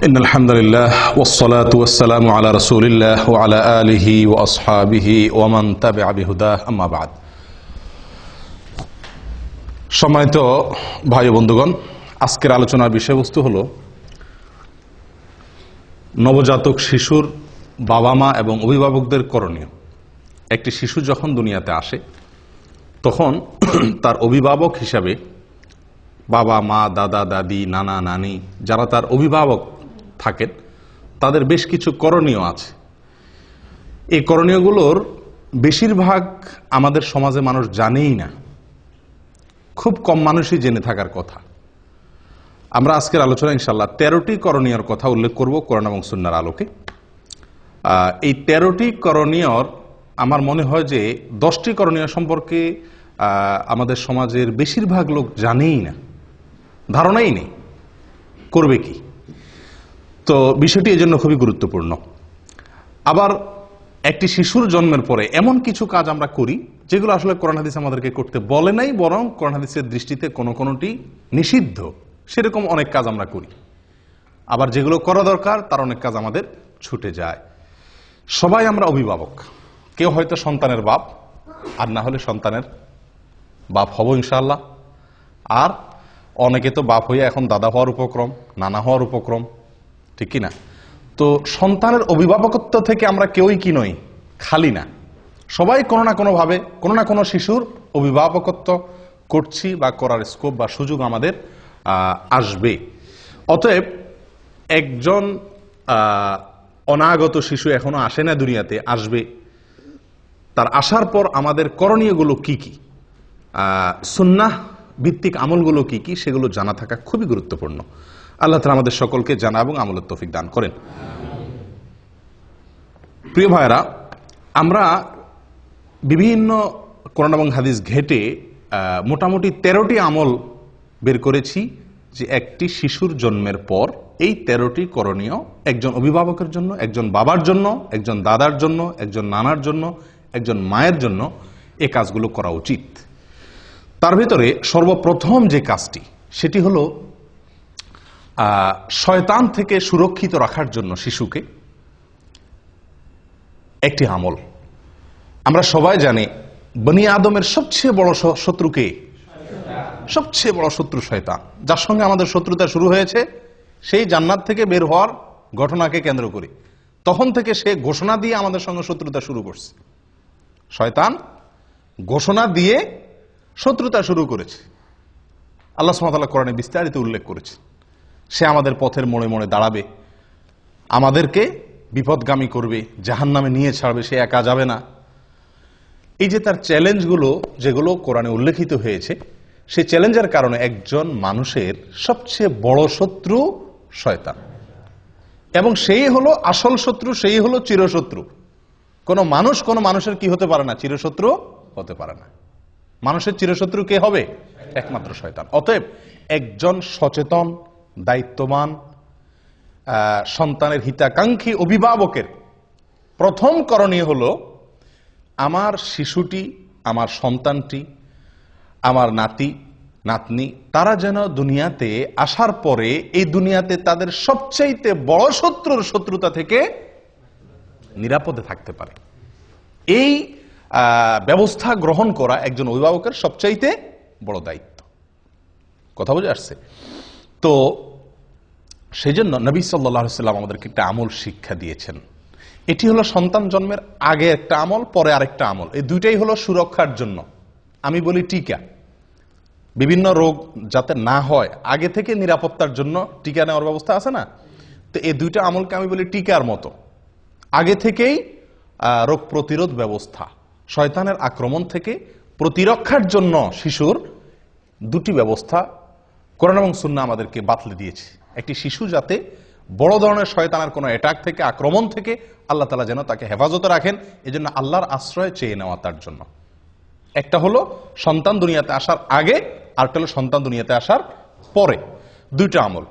إن الحمد لله والصلاة والسلام على رسول الله وعلى آله وأصحابه ومن تبع بهداه أما بعد সম্মানিত ভাই ও বন্ধুগণ, আজকের আলোচনার বিষয়বস্তু হলো নবজাতক শিশুর বাবা মা এবং অভিভাবকদের করণীয়। একটি শিশু যখন দুনিয়াতে আসে তখন তার অভিভাবক হিসাবে বাবা মা, দাদা দাদি, নানা নানি যারা তার অভিভাবক থাকেন তাদের বেশ কিছু করণীয় আছে। এই করণীয়গুলোর বেশিরভাগ আমাদের সমাজে মানুষ জানেই না, খুব কম মানুষই জেনে থাকার কথা। আমরা আজকের আলোচনা ইনশাআল্লাহ 13টি করণীয়র কথা উল্লেখ করব কোরআন এবং সুন্নাহর আলোকে। এই 13টি করণীয়র আমার মনে হয় যে 10টি করণীয় সম্পর্কে আমাদের সমাজের বেশিরভাগ লোক জানেই না, ধারণাই নেই করবে কি। তো বিষয়টি এজন্য খুবই গুরুত্বপূর্ণ। আবার একটি শিশুর জন্মের পরে এমন কিছু কাজ আমরা করি যেগুলো আসলে কোরআন হাদিস আমাদেরকে করতে বলে নাই, বরং কোরআন হাদিসের দৃষ্টিতে কোনোটি নিষিদ্ধ, সেরকম অনেক কাজ আমরা করি। আবার যেগুলো করা দরকার তার অনেক কাজ আমাদের ছুটে যায়। সবাই আমরা অভিভাবক, কেউ হয়তো সন্তানের বাপ, আর না হলে সন্তানের বাপ হব ইনশাআল্লাহ। আর অনেকে তো বাপ হয়ে এখন দাদা হওয়ার উপক্রম, নানা হওয়ার উপক্রম, ঠিক কিনা? তো সন্তানের অভিভাবকত্ব থেকে আমরা কেউই কি নই, খালি না। সবাই কোনো না কোনো ভাবে কোনো না কোনো শিশুর অভিভাবকত্ব করছি বা করার স্কোপ বা সুযোগ আমাদের আসবে। অতএব একজন অনাগত শিশু এখনো আসে না দুনিয়াতে, আসবে। তার আসার পর আমাদের করণীয়গুলো কি কি, সুন্নাহ ভিত্তিক আমলগুলো কি কি, সেগুলো জানা থাকা খুবই গুরুত্বপূর্ণ। আল্লাহ তাআলা আমাদের সকলকে জানা এবং আমলের তৌফিক দান করেন। প্রিয় ভাইরা, আমরা বিভিন্ন কোরআন এবং হাদিস ঘেটে মোটামুটি 13টি আমল বের করেছি যে একটি শিশুর জন্মের পর এই 13টি করণীয় একজন অভিভাবকের জন্য, একজন বাবার জন্য, একজন দাদার জন্য, একজন নানার জন্য, একজন মায়ের জন্য এই কাজগুলো করা উচিত। তার ভিতরে সর্বপ্রথম যে কাজটি সেটি হলো শয়তান থেকে সুরক্ষিত রাখার জন্য শিশুকে একটি আমল। আমরা সবাই জানি বনি আদমের সবচেয়ে বড় শত্রুকে, সবচেয়ে বড় শত্রু শয়তান, যার সঙ্গে আমাদের শত্রুতা শুরু হয়েছে সেই জান্নাত থেকে বের হওয়ার ঘটনাকে কেন্দ্র করে। তখন থেকে সে ঘোষণা দিয়ে আমাদের সঙ্গে শত্রুতা শুরু করছে। শয়তান ঘোষণা দিয়ে শত্রুতা শুরু করেছে। আল্লাহ সুবহানাহু ওয়া তাআলা কোরআনে বিস্তারিত উল্লেখ করেছে সে আমাদের পথের মোড়ে মোড়ে দাঁড়াবে, আমাদেরকে বিপদগামী করবে, জাহান্নামে নিয়ে ছাড়বে, সে একা যাবে না। এই যে তার চ্যালেঞ্জগুলো যেগুলো কোরআনে উল্লেখিত হয়েছে, সেই চ্যালেঞ্জের কারণে একজন মানুষের সবচেয়ে বড় শত্রু শয়তান, এবং সেই হলো আসল শত্রু, সেই হলো চিরশত্রু। কোনো মানুষের কি হতে পারে না, চিরশত্রু হতে পারে না। মানুষের চিরশত্রু কে হবে? একমাত্র শয়তান। অতএব একজন সচেতন, দায়িত্ববান, সন্তানের হিতাকাঙ্ক্ষী অভিভাবকের প্রথম করণীয় হলো আমার শিশুটি, আমার সন্তানটি, আমার নাতি নাতনি, তারা যেন দুনিয়াতে আসার পরে এই দুনিয়াতে তাদের সবচাইতে বড় শত্রুর শত্রুতা থেকে নিরাপদে থাকতে পারে। এই ব্যবস্থা গ্রহণ করা একজন অভিভাবকের সবচাইতে বড় দায়িত্ব। কথা বুঝে আসছে? তো সেই জন্য নবী সাল্লাল্লাহু আলাইহি ওয়াসাল্লাম আমাদেরকে একটা আমল শিক্ষা দিয়েছেন। এটি হলো সন্তান জন্মের আগে একটা আমল, পরে আরেকটা আমল। এই দুইটাই হলো সুরক্ষার জন্য। আমি বলি টিকা, বিভিন্ন রোগ যাতে না হয় আগে থেকে নিরাপত্তার জন্য টিকা নেওয়ার ব্যবস্থা আছে না? তো এই দুইটা আমলকে আমি বলি টিকার মতো। আগে থেকেই রোগ প্রতিরোধ ব্যবস্থা, শয়তানের আক্রমণ থেকে প্রতিরক্ষার জন্য শিশুর দুটি ব্যবস্থা কোরআন এবং সুন্নাহ আমাদেরকে বাতলে দিয়েছে। একটি শিশু যাতে বড় ধরনের শয়তানের কোনো অ্যাটাক থেকে, আক্রমণ থেকে আল্লাহ তাআলা যেন তাকে হেফাজতে রাখেন, এজন্য আল্লাহর আশ্রয় চেয়ে নেওয়া তার জন্য। একটা হলো সন্তান দুনিয়াতে আসার আগে, আরেকটা হলো সন্তান দুনিয়াতে আসার পরে। দুইটা আমল।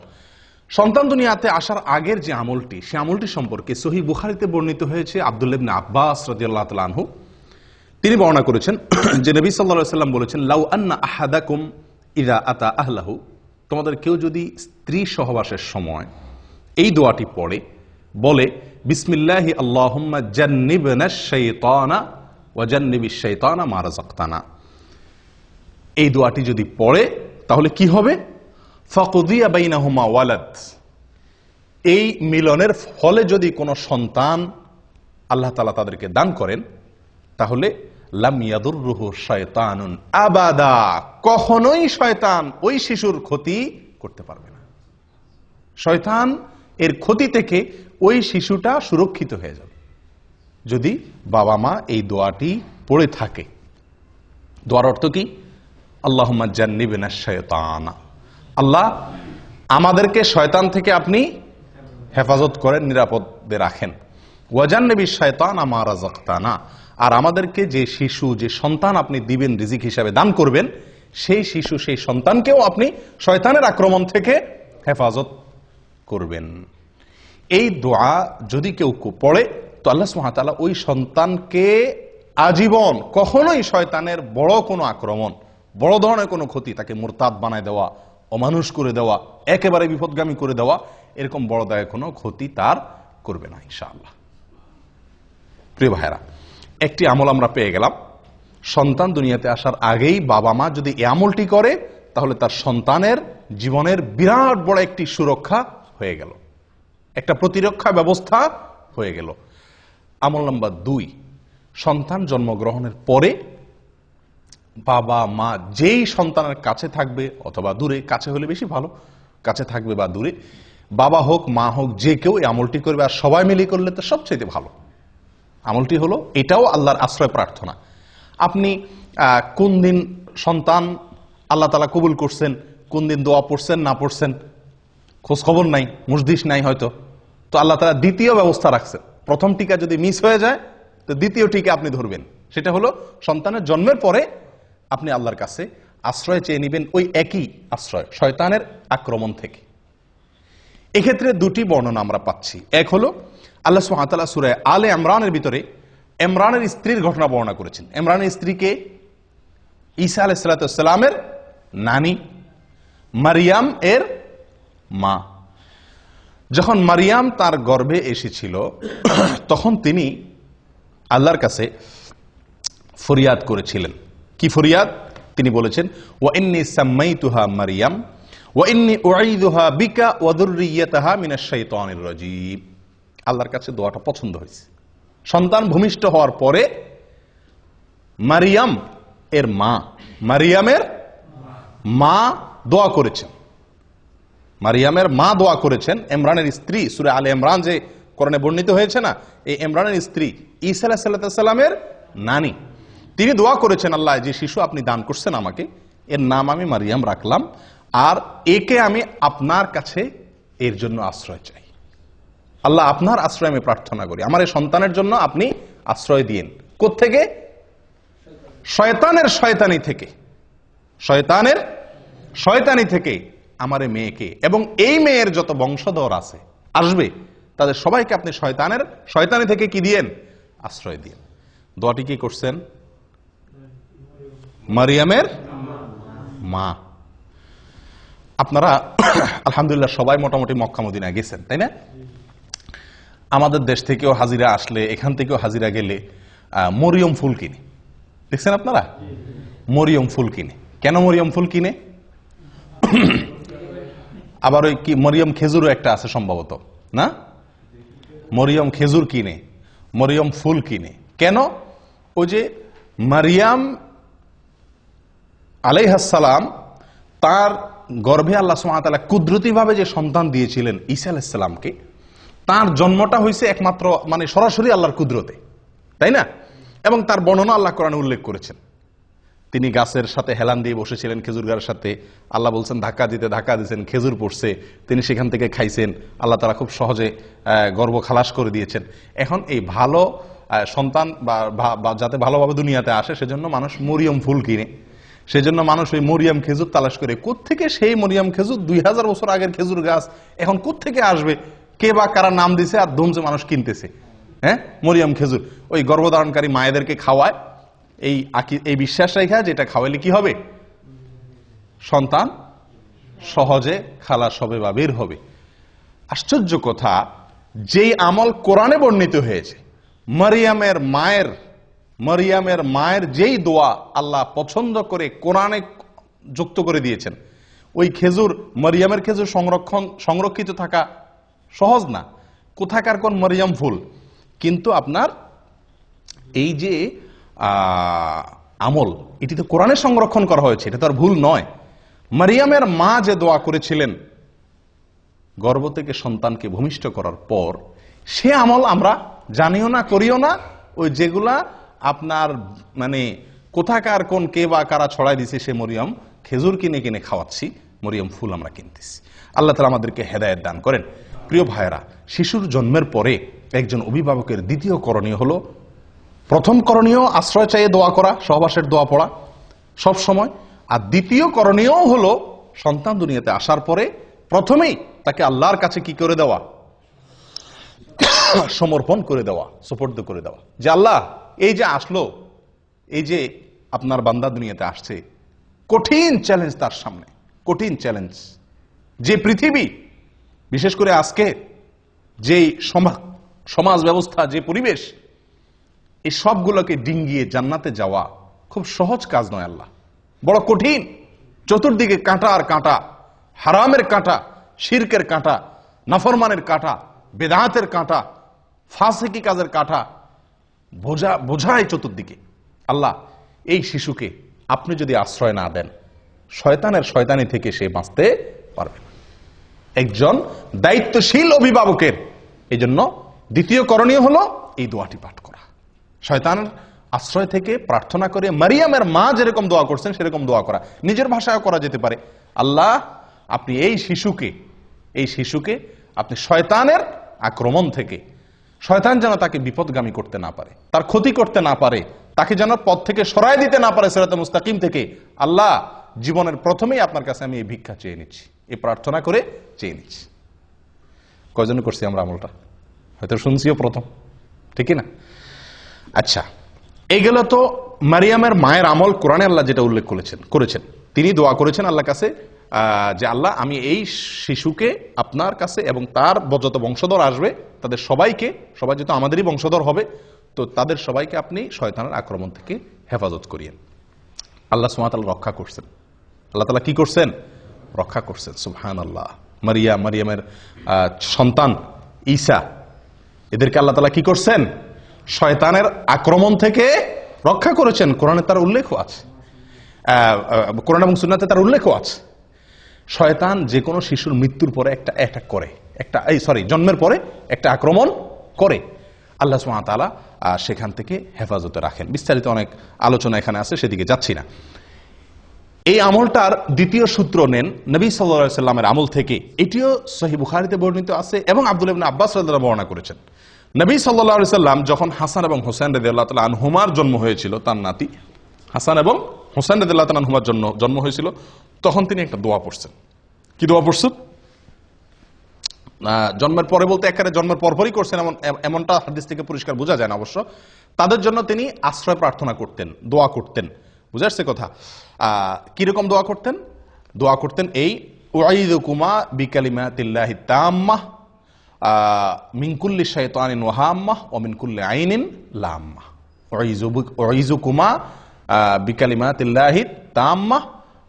সন্তান দুনিয়াতে আসার আগের যে আমলটি, সে আমলটি সম্পর্কে সহিহ বুখারীতে বর্ণিত হয়েছে। আব্দুল্লাহ ইবনে আব্বাস রাদিয়াল্লাহু তাআলা আনহু তিনি বর্ণনা করেছেন যে নবী সাল্লাল্লাহু আলাইহি ওয়াসাল্লাম বলেছেন, লাউ আন্না আহাদাকুম ইযা আতা আহলাহু, তোমাদের কেউ যদি স্ত্রী সহবাসের সময় এই দোয়াটি পড়ে বলে বিসমিল্লাহি আল্লাহুম্মা জান্নিবনাশ শাইতানা ওয়া জান্নিবিশ শাইতানা মা রাযাকতানা। এই দোয়াটি যদি পড়ে তাহলে কি হবে? ফাকুদিয়া বাইনাহুমা ওয়ালাদ, এই মিলনের ফলে যদি কোনো সন্তান আল্লাহ তাআলা তাদেরকে দান করেন তাহলে লাম ইয়াদুররুহু শায়তানুন আবাদা, কখনোই শয়তান ওই শিশুর ক্ষতি করতে পারবে না। শয়তান এর ক্ষতি থেকে ওই শিশুটা সুরক্ষিত হয়ে যাবে যদি বাবা মা এই দোয়াটি পড়ে থাকে। দোয়ার অর্থ কি? আল্লাহুম্মা জান্নিবনাশ শায়তানা, আল্লাহ আমাদেরকে শয়তান থেকে আপনি হেফাজত করেন, নিরাপদে রাখেন। ওয়া জান্নিবিশ শায়তানা মা রাযাকতানা, আর আমাদেরকে যে শিশু, যে সন্তান আপনি দিবেন, রিজিক হিসাবে দান করবেন, সেই শিশু, সেই সন্তানকেও আপনি শয়তানের আক্রমণ থেকে হেফাজত করবেন। এই দোয়া যদি কেউ পড়ে তো আল্লাহ সুবহানাহু ওয়া তাআলা ওই সন্তানকে আজীবন কখনোই শয়তানের বড় কোনো আক্রমণ, বড় ধরনের কোনো ক্ষতি, তাকে মুরতাদ বানায় দেওয়া, অমানুষ করে দেওয়া, একেবারে বিপদগামী করে দেওয়া, এরকম বড় দায় কোনো ক্ষতি তার করবে না ইনশাআল্লাহ। প্রিয় ভাইরা, একটি আমল আমরা পেয়ে গেলাম। সন্তান দুনিয়াতে আসার আগেই বাবা মা যদি এই আমলটি করে তাহলে তার সন্তানের জীবনের বিরাট বড় একটি সুরক্ষা হয়ে গেল, একটা প্রতিরক্ষা ব্যবস্থা হয়ে গেল। আমল নাম্বার 2, সন্তান জন্মগ্রহণের পরে বাবা মা যেই সন্তানের কাছে থাকবে অথবা দূরে, কাছে হলে বেশি ভালো, কাছে থাকবে বা দূরে, বাবা হোক মা হোক যে কেউ এই আমলটি করবে, আর সবাই মিলে করলে তো সবচেয়ে ভালো। আমলটি হলো, এটাও আল্লাহর আশ্রয় প্রার্থনা। আপনি কোন দিন সন্তান আল্লাহ তাআলা কবুল করছেন, কোন দিন দোয়া পড়ছেন না পড়ছেন খোঁজ খবর নাই, মুজদিস নাই হয়তো, তো আল্লাহ তাআলা দ্বিতীয় ব্যবস্থা রাখছেন। প্রথম টিকা যদি মিস হয়ে যায় তো দ্বিতীয় টিকা আপনি ধরবেন। সেটা হলো সন্তানের জন্মের পরে আপনি আল্লাহর কাছে আশ্রয় চেয়ে নেবেন, ওই একই আশ্রয়, শয়তানের আক্রমণ থেকে। এক্ষেত্রে দুটি বর্ণনা আমরা পাচ্ছি। এক হলো আল্লাহ সুবহানাহু ওয়া তাআলা সূরা আলে ইমরানের ভিতরে ইমরানের স্ত্রীর ঘটনা বর্ণনা করেছেন। ইমরানের স্ত্রীকে ঈসা আলাইহিস সালামের নানী, মারিয়াম এর মা। যখন মারিয়াম তার গর্ভে এসেছিল তখন তিনি আল্লাহর কাছে ফরিয়াদ করেছিলেন। কি ফরিয়াদ? তিনি বলেছেন, ওয়া ইন্নী সাম্মাইতুহা মারিয়াম ওয়া ইন্নী উঈযুহা বিকা ওয়া যুররিয়াতাহা মিনাশ শাইতানির রাজীম। আল্লাহর কাছে দোয়াটা পছন্দ হয়েছে। সন্তান ভূমিষ্ঠ হওয়ার পরে মারিয়ামের মা দোয়া করেছেন। মারিয়ামের মা দোয়া করেছেন, ইমরানের স্ত্রী, সূরা আলে ইমরান যে কোরআনে বর্ণিত হয়েছে না, এই ইমরানের স্ত্রী ঈসা আলাইহিস সালামের নানী, তিনি দোয়া করেছেন, আল্লাহ যে শিশু আপনি দান করছেন আমাকে, এর নাম আমি মারিয়াম রাখলাম, আর একে আমি আপনার কাছে এর জন্য আশ্রয় চাই। আল্লাহ আপনার আশ্রয় আমি প্রার্থনা করি, আমার এই সন্তানের জন্য আপনি আশ্রয় দিয়েন। কোত্থেকে? শয়তানের শয়তানি থেকে, শয়তানের শয়তানি থেকে আমার এই মেয়েকে এবং এই মেয়ের যত বংশধর আছে আসবে তাদের সবাইকে আপনি শয়তানের শয়তানি থেকে কি দিয়েন? আশ্রয় দিয়েন। দোয়াটি কি করছেন? মারিয়ামের মা। আপনারা আলহামদুলিল্লাহ সবাই মোটামুটি মক্কা মদিনা গেছেন, তাই না? আমাদের দেশ থেকেও হাজিরা আসলে, এখান থেকেও হাজিরা গেলে মরিয়ম ফুল কিনে, দেখছেন আপনারা? মরিয়ম ফুল কিনে। কেন মরিয়ম ফুল কিনে? আবার ওই কি মরিয়ম খেজুরও একটা আছে সম্ভবত, না? মরিয়ম খেজুর কিনে, মরিয়ম ফুল কিনে। কেন? ওই যে মারিয়াম আলাইহিস সালাম, তার গর্ভে আল্লাহ সুবহানাহু ওয়া তাআলা কুদরতিভাবে যে সন্তান দিয়েছিলেন ঈসা আলাইহিস সালামকে, তার জন্মটা হয়েছে একমাত্র মানে সরাসরি আল্লাহর কুদরতে, তাই না? এবং তার বর্ণনা আল্লাহ কোরআনে উল্লেখ করেছেন। তিনি গাছের সাথে হেলান দিয়ে বসেছিলেন, খেজুর গাছের সাথে, আল্লাহ বলছেন ধাক্কা দিয়েছেন, খেজুর পড়ছে, তিনি সেখান থেকে খাইছেন, আল্লাহ তাআলা খুব সহজে গর্ভ খালাস করে দিয়েছেন। এখন এই ভালো সন্তান বা যাতে ভালোভাবে দুনিয়াতে আসে সেজন্য মানুষ মরিয়ম ফুল কিনে, সেজন্য মানুষ ওই মরিয়ম খেজুর তালাশ করে। কোত্থেকে সেই মরিয়ম খেজুর? 2000 বছর আগের খেজুর গাছ এখন কোত্থেকে আসবে? কে বা কারা নাম দিছে আর ধুমছে মানুষ কিনতেছে। হ্যাঁ, মরিয়ম খেজুর ওই গর্ভধারণকারী মায়েদেরকে খাওয়ায়, এই বিশ্বাস রেখা যেটা খাওয়াইলে কি হবে? সন্তান সহজে খালাস হবে বা বের হবে। আশ্চর্য কথা, যেই আমল কোরআনে বর্ণিত হয়েছে, মারিয়ামের মায়ের যেই দোয়া আল্লাহ পছন্দ করে কোরআনে যুক্ত করে দিয়েছেন, ওই খেজুর, মারিয়ামের খেজুর সংরক্ষিত থাকা সহজ না। কোথাকার কোন মারিয়াম ফুল, কিন্তু আপনার এই যে আমল, এটি তো কোরআনে সংরক্ষণ করা হয়েছে, এটা তো আর ভুল নয়। মারিয়ামের মা যে দোয়া করেছিলেন গর্ভ থেকে সন্তানকে ভূমিষ্ঠ করার পর, সে আমল আমরা জানিও না, করিও না। ওই যেগুলা আপনার মানে কোথাকার কোন কে বা কারা ছড়াই দিছে, সে মরিয়ম খেজুর কিনে কিনে খাওয়াচ্ছি, মরিয়ম ফুল আমরা কিনতেছি। আল্লাহ তাআলা আমাদেরকে হেদায়েত দান করেন। প্রিয় ভাইয়েরা, শিশুর জন্মের পরে একজন অভিভাবকের দ্বিতীয় করণীয় হলো, প্রথম করণীয় আশ্রয় চাইয়ে দোয়া করা, সহবাসের দোয়া পড়া সব সময়। আর দ্বিতীয় করণীয় হলো সন্তান দুনিয়াতে আসার পরে প্রথমেই তাকে আল্লাহর কাছে কি করে দেওয়া, সমর্পণ করে দেওয়া, সুপর্দ করে দেওয়া, যে আল্লাহ এই যে আসলো, এই যে আপনার বান্দা দুনিয়াতে আসছে, কঠিন চ্যালেঞ্জ তার সামনে, কঠিন চ্যালেঞ্জ। যে পৃথিবী, বিশেষ করে আজকে যে সমাজ ব্যবস্থা, যে পরিবেশ, এই সবগুলোকে ডিঙ্গিয়ে জান্নাতে যাওয়া খুব সহজ কাজ নয় আল্লাহ, বড় কঠিন। চতুর্দিকে কাঁটা আর কাঁটা, হারামের কাঁটা, শিরকের কাঁটা, নাফরমানের কাঁটা, বেদাতের কাঁটা, ফাসিকি কাজের কাঁটা বোঝায় চতুর্দিকে। আল্লাহ, এই শিশুকে আপনি যদি আশ্রয় না দেন, শয়তানের শয়তানি থেকে সে বাঁচতে পারবে না। একজন দায়িত্বশীল অভিভাবকের এই জন্য দ্বিতীয় করণীয় হলো এই দোয়াটি পাঠ করা, শয়তানের আশ্রয় থেকে প্রার্থনা করে মারিয়ামের মা যেরকম দোয়া করছেন সেরকম দোয়া করা। নিজের ভাষায় করা যেতে পারে, আল্লাহ আপনি এই শিশুকে আপনি শয়তানের আক্রমণ থেকে, শয়তান যেন তাকে বিপদগামী করতে না পারে, তার ক্ষতি করতে না পারে, তাকে যেন পথ থেকে সরায় দিতে না পারে, সিরাতে মুস্তাকিম থেকে। আল্লাহ, জীবনের প্রথমেই আপনার কাছে আমি এই ভিক্ষা চেয়ে নিচ্ছি, এই প্রার্থনা করে চেয়ে নিচ্ছি। কয়জন করছি আমরা আমলটা? হয়তো শুনছিও প্রথম, ঠিক না? আচ্ছা, এইগুলো তো মারিয়ামের মায়ের আমল। কোরআনে আল্লাহ যেটা উল্লেখ করেছেন, তিনি দোয়া করেছেন আল্লাহর কাছে যে আল্লাহ আমি এই শিশুকে আপনার কাছে এবং তার যত বংশধর আসবে তাদের সবাই যেহেতু আমাদেরই বংশধর হবে, তো তাদের সবাইকে আপনি শয়তানের আক্রমণ থেকে হেফাজত করিয়েন। আল্লাহ সুবহানাহু ওয়া তাআলা রক্ষা করছেন। আল্লাহ তাআলা কি করছেন? রক্ষা করছেন। সুবহানাল্লাহ। মারিয়ামের সন্তান ঈসা, এদেরকে আল্লাহ তাআলা কি করছেন? শয়তানের আক্রমণ থেকে রক্ষা করেছেন। কোরআনে তার উল্লেখ আছে, কোরআন এবং সুন্নাতে তার উল্লেখ আছে। শয়তান যে কোনো শিশুর মৃত্যুর পরে একটা অ্যাটাক করে, জন্মের পরে একটা আক্রমণ করে। আল্লাহ সুবহানাহু ওয়া তাআলা সেখান থেকে হেফাজতে রাখেন। বিস্তারিত অনেক আলোচনা এখানে আছে, সেদিকে যাচ্ছি না। এই আমলটার দ্বিতীয় সূত্র নেন নবী সাল্লাল্লাহু আলাইহি সাল্লামের আমল থেকে। এটিও সহিহ বুখারীতে বর্ণিত আছে এবং আব্দুল্লাহ ইবনে আব্বাস রাদিয়াল্লাহু আনহু বর্ণনা করেছেন। নবী সাল্লাল্লাহু আলাইহি সাল্লাম যখন হাসান এবং হোসেন রাদিয়াল্লাহু তাআলা আনহুমার জন্ম হয়েছিল, তার নাতি হাসান এবং হোসেন রাদিয়াল্লাহু তাআলা আনহুমার জন্ম হয়েছিল, তখন তিনি একটা দোয়া পড়ছেন। কি দোয়া পড়ছেন? জন্মের পরে বলতে একেবারে জন্মের পরপরই করছেন এমনটা হাদিস থেকে পরিষ্কার বোঝা যায় না অবশ্য। তাদের জন্য তিনি আশ্রয় প্রার্থনা করতেন, দোয়া করতেন। বুঝা আসছে কথা? কিরকম দোয়া করতেন? দোয়া করতেন এই, উআইযুকুমা বিকালিমাতিল্লাহি তাম্মাহ মিন কুল্লি শাইতানিন ওয়া হাম্মাহ ওয়া মিন কুল্লি আইনিন লাম্মাহ। উআইযুকুমা বিকালিমাতিল্লাহি তাম্মাহ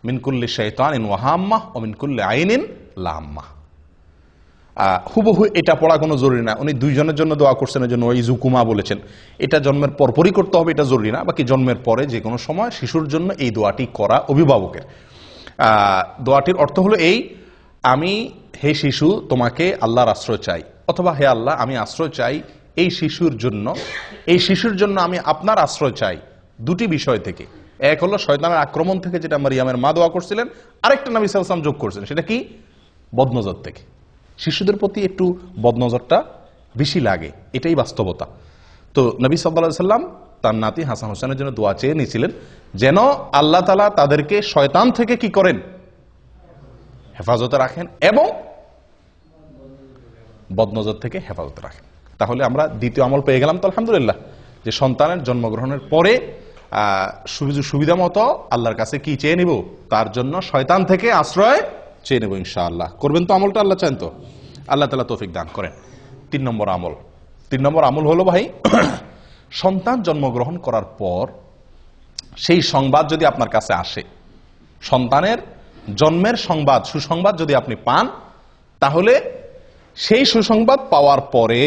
মিন কুল্লি শাইতানিন ওয়া হাম্মাহ ওয়া মিন কুল্লি আইনিন লাম্মাহ। হুবহু এটা পড়া কোনো জরুরি না, উনি দুইজনের জন্য দোয়া করছেন, এর জন্য উআইযুকুমা বলেছেন। এটা জন্মের পরপরই করতে হবে, এটা জরুরি না। বাকি জন্মের পরে যে কোনো সময় শিশুর জন্য এই দোয়াটি করা অভিভাবকের। দোয়াটির অর্থ হলো এই, আমি হে শিশু তোমাকে আল্লাহর আশ্রয় চাই, অথবা হে আল্লাহ আমি আশ্রয় চাই এই শিশুর জন্য আমি আপনার আশ্রয় চাই দুটি বিষয় থেকে। এক হলো শয়তানের আক্রমণ থেকে, যেটা মারিয়ামের মা দোয়া করছিলেন। আরেকটা নবী সাল্লাল্লাহু আলাইহি ওয়াসাল্লাম যোগ করছেন, সেটা কি? বদনজর থেকে। শিশুদের প্রতি একটু বদনজরটা বেশি লাগে, এটাই বাস্তবতা। তো নবী সাল্লাল্লাহু আলাইহি ওয়াসাল্লাম তার নাতি হাসান হোসেনের জন্য দোয়া চেয়ে নিয়েছিলেন যেন আল্লাহ তাআলা তাদেরকে শয়তান থেকে কি করেন? হেফাজতে রাখেন এবং বদনজর থেকে হেফাজতে রাখেন। তাহলে আমরা দ্বিতীয় আমল পেয়ে গেলাম তো আলহামদুলিল্লাহ, যে সন্তানের জন্মগ্রহণের পরে সুবিধা মতো আল্লাহর কাছে কি চেয়ে নিব? তার জন্য শয়তান থেকে আশ্রয় চেয়ে নেব ইনশাআল্লাহ। করবেন তো আমলটা? আল্লাহ চান তো? আল্লাহ তাআলা তৌফিক দান করেন। 3 নম্বর আমল, 3 নম্বর আমল হলো ভাই, সন্তান জন্মগ্রহণ করার পর সেই সংবাদ যদি আপনার কাছে আসে, সন্তানের জন্মের সংবাদ, সুসংবাদ যদি আপনি পান, তাহলে সেই সুসংবাদ পাওয়ার পরে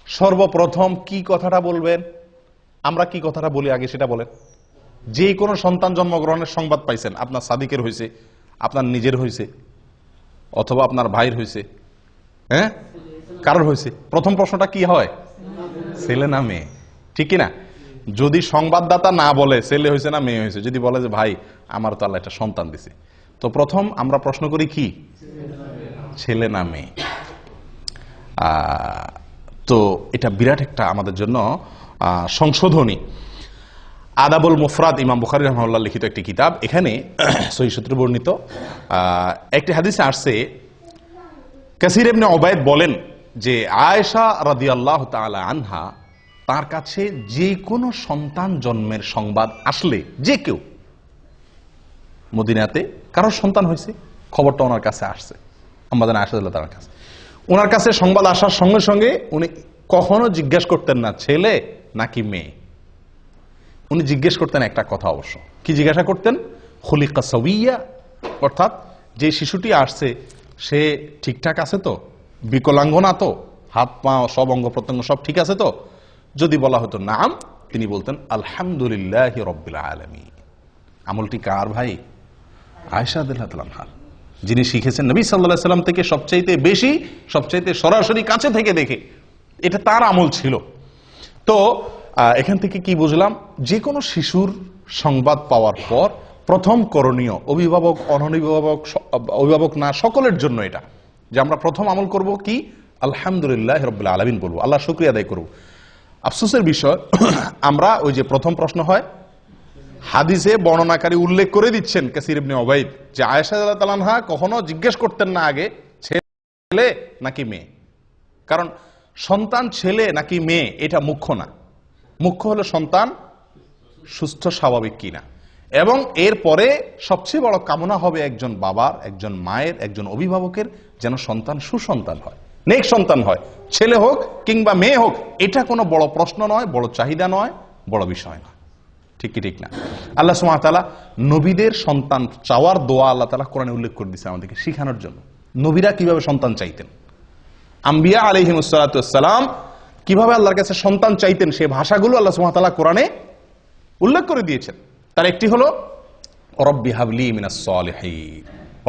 সর্বপ্রথম কি কথাটা বলবেন? আমরা কি কথাটা বলি আগে সেটা বলেন। যে কোনো সন্তান জন্মগ্রহণের সংবাদ পাইছেন, আপনার সাদিকের হয়েছে, আপনার নিজের হয়েছে, অথবা আপনার ভাইয়ের হয়েছে, হ্যাঁ, কারোর হয়েছে, প্রথম প্রশ্নটা কি হয়? ছেলে না মেয়ে, ঠিক কিনা? যদি সংবাদদাতা না বলে ছেলে হয়েছে না মেয়ে হয়েছে, যদি বলে যে ভাই আমার তো আল্লাহ একটা সন্তান দিছে, তো প্রথম আমরা প্রশ্ন করি কি, ছেলে না মেয়ে। তো এটা বিরাট একটা আমাদের জন্য সংশোধনী। আদাবুল মুফরাদ, ইমাম বুখারী রাহিমাহুল্লাহ লিখিত একটি কিতাব, এখানে সহিহ সূত্রে বর্ণিত একটি হাদিসে আসছে, কাসির ইবনে উবাইদ বলেন যে আয়েশা রাদিয়াল্লাহু তাআলা আনহা তার কাছে যে কোনো সন্তান জন্মের সংবাদ আসলে, যে কেউ মদিনাতে কারোর সন্তান হয়েছে, খবরটা ওনার কাছে আসছে, আমাদের আয়েশা রাদিয়াল্লাহু তাআলার কাছে, ওনার কাছে সংবাদ আসার সঙ্গে সঙ্গে উনি কখনো জিজ্ঞেস করতেন না ছেলে নাকি মেয়ে। উনি জিজ্ঞেস করতেন একটা কথা, অবশ্য কি জিজ্ঞাসা করতেন? খুলিকা সাওয়িয়া, অর্থাৎ যে শিশুটি আসছে সে ঠিকঠাক আছে তো, বিকলাঙ্গ না তো, হাত পা সব অঙ্গ প্রত্যঙ্গ সব ঠিক আছে তো? যদি বলা হতো নাম, তিনি বলতেন আলহামদুলিল্লাহি রাব্বিল আলামিন। আমলটি কার ভাই? আয়েশা রাদিয়াল্লাহু আনহা, যিনি শিখেছেন নবী সাল্লাল্লাহু আলাইহি সাল্লাম থেকে সবচাইতে বেশি, সবচাইতে সরাসরি কাছে থেকে দেখে, এটা তার আমল ছিল। তো এখান থেকে কি বুঝলাম? যে কোনো শিশুর সংবাদ পাওয়ার পর প্রথম করণীয়, অভিভাবক অনভিভাবক, অভিভাবক না সকলের জন্য এটা, যে আমরা প্রথম আমল করব কি, আলহামদুলিল্লাহ রাব্বিল আলামিন বলবো, আল্লাহ শুকরিয়া আদায় করব। আফসোসের বিষয়, আমরা ওই যে প্রথম প্রশ্ন হয়, হাদিসে বর্ণনাকারী উল্লেখ করে দিচ্ছেন কাসির ইবনে উবাইদ যে আয়েশা রাদিয়াল্লাহু তাআলা আনহা কখনো জিজ্ঞেস করতেন না আগে ছেলে নাকি মেয়ে। কারণ সন্তান ছেলে নাকি মেয়ে এটা মুখ্য না, মুখ্য হলো সন্তান সুস্থ স্বাভাবিক কিনা, এবং এরপরে সবচেয়ে বড় কামনা হবে একজন বাবার, একজন মায়ের, একজন অভিভাবকের যেন সন্তান সুসন্তান হয়, নেক সন্তান হয়, ছেলে হোক কিংবা মেয়ে হোক, এটা কোনো বড় প্রশ্ন নয়, বড় চাহিদা নয়, বড় বিষয় না, ঠিক কি ঠিক না? আল্লাহ সুবহানাহু ওয়া তাআলা নবীদের সন্তান চাওয়ার দোয়া আল্লাহ তাআলা কোরআনে উল্লেখ করে দিয়েছে আমাদেরকে শেখানোর জন্য। নবীরা কিভাবে সন্তান চাইতেন, আম্বিয়া আলাইহিমুস সালাতু ওয়াস সালাম কিভাবে আল্লাহর কাছে সন্তান চাইতেন, সেই ভাষাগুলো আল্লাহ সুবহানাহু ওয়া তাআলা কোরআনে উল্লেখ করে দিয়েছেন। তার একটি হলো রব্বি হাবলি মিনাস সালিহিন,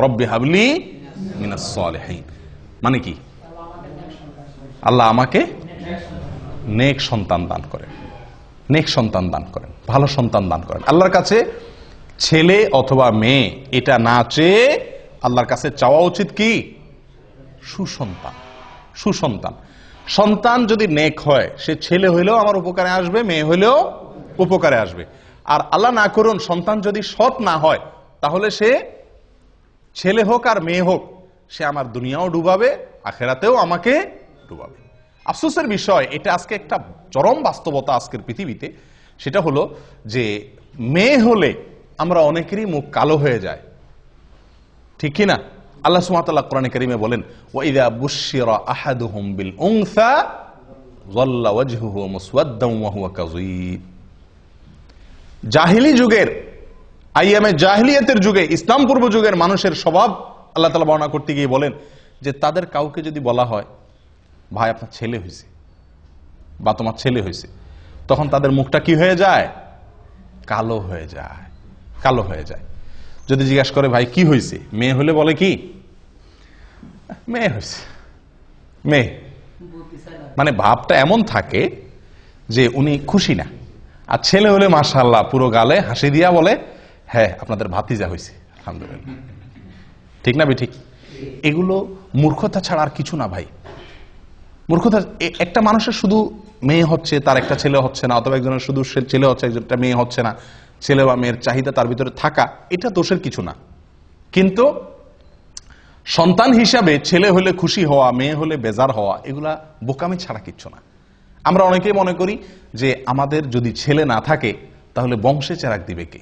রব্বি হাবলি মিনাস সালিহিন, মানে কি? আল্লাহ আমাকে নেক সন্তান দান করেন, নেক সন্তান দান করেন, ভালো সন্তান দান করেন। আল্লাহর কাছে ছেলে অথবা মেয়ে এটা না চেয়ে আল্লাহর কাছে চাওয়া উচিত কি? সুসন্তান, সুসন্তান। সন্তান যদি নেক হয়, সে ছেলে হইলেও আমার উপকারে আসবে, মেয়ে হইলেও উপকারে আসবে। আর আল্লাহ না করুন সন্তান যদি সৎ না হয়, তাহলে সে ছেলে হোক আর মেয়ে হোক, সে আমার দুনিয়াও ডুবাবে, আখেরাতেও আমাকে ডুবাবে। আফসোসের বিষয়, এটা আজকে একটা চরম বাস্তবতা আজকের পৃথিবীতে, সেটা হলো যে মেয়ে হলে আমরা অনেকেরই মুখ কালো হয়ে যায়, ঠিক কি না? আল্লাহ সুবহানাহু ওয়া তাআলা কোরআনে কারীমে বলেন, ওয়া ইযা বুশশিরা আহাদুহুম বিল উনসা যাল্লা ওয়াজহুহু মুসওয়াদ্দান ওয়া হুয়া কাযীব। জাহিলি যুগের, আইয়ামে জাহিলিয়াতের যুগে, ইসলাম পূর্ব যুগের মানুষের স্বভাব আল্লাহ তাআলা বর্ণনা করতে গিয়ে বলেন যে তাদের কাউকে যদি বলা হয় ভাই আপনার ছেলে হয়েছে বা তোমার ছেলে হয়েছে, তখন তাদের মুখটা কি হয়ে যায়? কালো হয়ে যায়, কালো হয়ে যায়। যদি জিজ্ঞাসা করে ভাই কি হয়েছে, মেয়ে হলে বলে কি? মেয়ে হয়েছে, মেয়ে। মানে ভাবটা এমন থাকে যে উনি খুশি না। আর ছেলে হলে মাশাআল্লাহ পুরো গালে হাসি দিয়া বলে হ্যাঁ আপনাদের ভাতিজা হয়েছে, আলহামদুলিল্লাহ। ঠিক না ঠিক? এগুলো মূর্খতা ছাড়া আর কিছু না ভাই, মূর্খতা। একটা মানুষের শুধু মেয়ে হচ্ছে, তার একটা ছেলে হচ্ছে না, অথবা একজনের শুধু ছেলে হচ্ছে, একজনটা মেয়ে হচ্ছে না, ছেলে বা মেয়ের চাহিদা তার ভিতরে থাকা, এটা দোষের কিছু না। কিন্তু সন্তান হিসাবে ছেলে হলে খুশি হওয়া, মেয়ে হলে বেজার হওয়া, এগুলা বোকামি ছাড়া কিচ্ছু না। আমরা অনেকেই মনে করি যে আমাদের যদি ছেলে না থাকে তাহলে বংশে চেরাগ দিবে কে,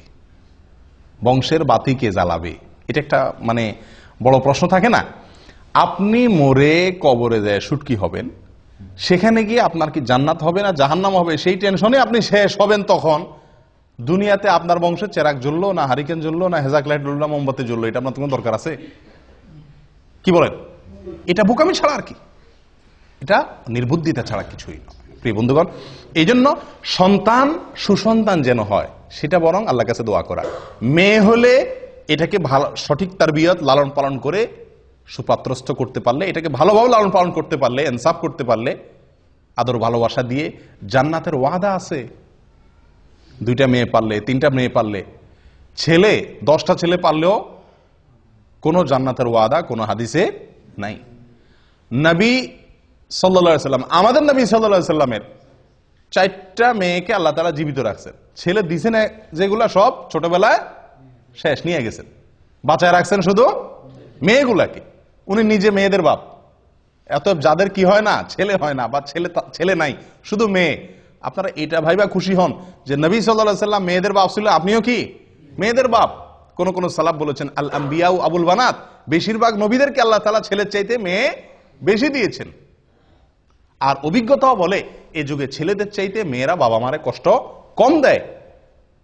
বংশের বাতি কে জ্বালাবে, এটা একটা মানে বড় প্রশ্ন থাকে না। আপনি মরে কবরে যায় শুটকি হবেন, সেখানে গিয়ে আপনার কি জান্নাত হবে না জাহান্নাম হবে সেই টেনশনে আপনি শেষ হবেন, তখন দুনিয়াতে আপনার বংশে চেরাগ জ্বললো না, হারিকেন জ্বললো না, হেজাক লাইট জ্বললো না, মোমবাতি জ্বললো, এটা আপনার কোনো দরকার আছে? কি বলেন? এটা বোকামি ছাড়া আর কি, এটা নির্বুদ্ধিতা ছাড়া কিছুই না প্রিয় বন্ধুগণ। এই জন্য সন্তান সুসন্তান যেন হয় সেটা বরং আল্লাহর কাছে দোয়া করা। মেয়ে হলে এটাকে ভালো সঠিক তারবিয়ত লালন পালন করে সুপাত্রস্থ করতে পারলে, এটাকে ভালোভাবে লালন পালন করতে পারলে, ইনসাফ করতে পারলে, আদর ভালোবাসা দিয়ে, জান্নাতের ওয়াদা আছে। 2টা মেয়ে পারলে, 3টা মেয়ে পারলে, ছেলে 10টা ছেলে পারলেও কোন জান্নাতের ওয়াদা কোন হাদিসে নাই। নবী সাল্লাল্লাহু আলাইহি সাল্লাম, আমাদের নবী সাল্লাল্লাহু আলাইহি সাল্লামের 4টা মেয়েকে আল্লাহ তাআলা জীবিত রাখছেন। ছেলে দিছেন যেগুলা সব ছোটবেলায় শেষ নিয়ে গেছেন, বাঁচায় রাখছেন শুধু মেয়েগুলাকে। উনি নিজে মেয়েদের বাপ। এত যাদের কি হয় না, ছেলে হয় না বা ছেলে নাই, শুধু মেয়ে, আপনারা এটা ভাইবা খুশি হন যে নবী সাল্লাল্লাহু আলাইহি সাল্লাম মেয়েদের বাপ ছিল, আপনিও কি মেয়েদের বাপ। কোন কোন সালাফ বলেছেন আল আম্বিয়াউ আবুল বানাত, বেশিরভাগ নবীদেরকে আল্লাহ তাআলা ছেলের চাইতে মেয়ে বেশি দিয়েছেন। আর অভিজ্ঞতাও বলে এই যুগে ছেলেদের চাইতে মেয়েরা বাবা মারে কষ্ট কম দেয়।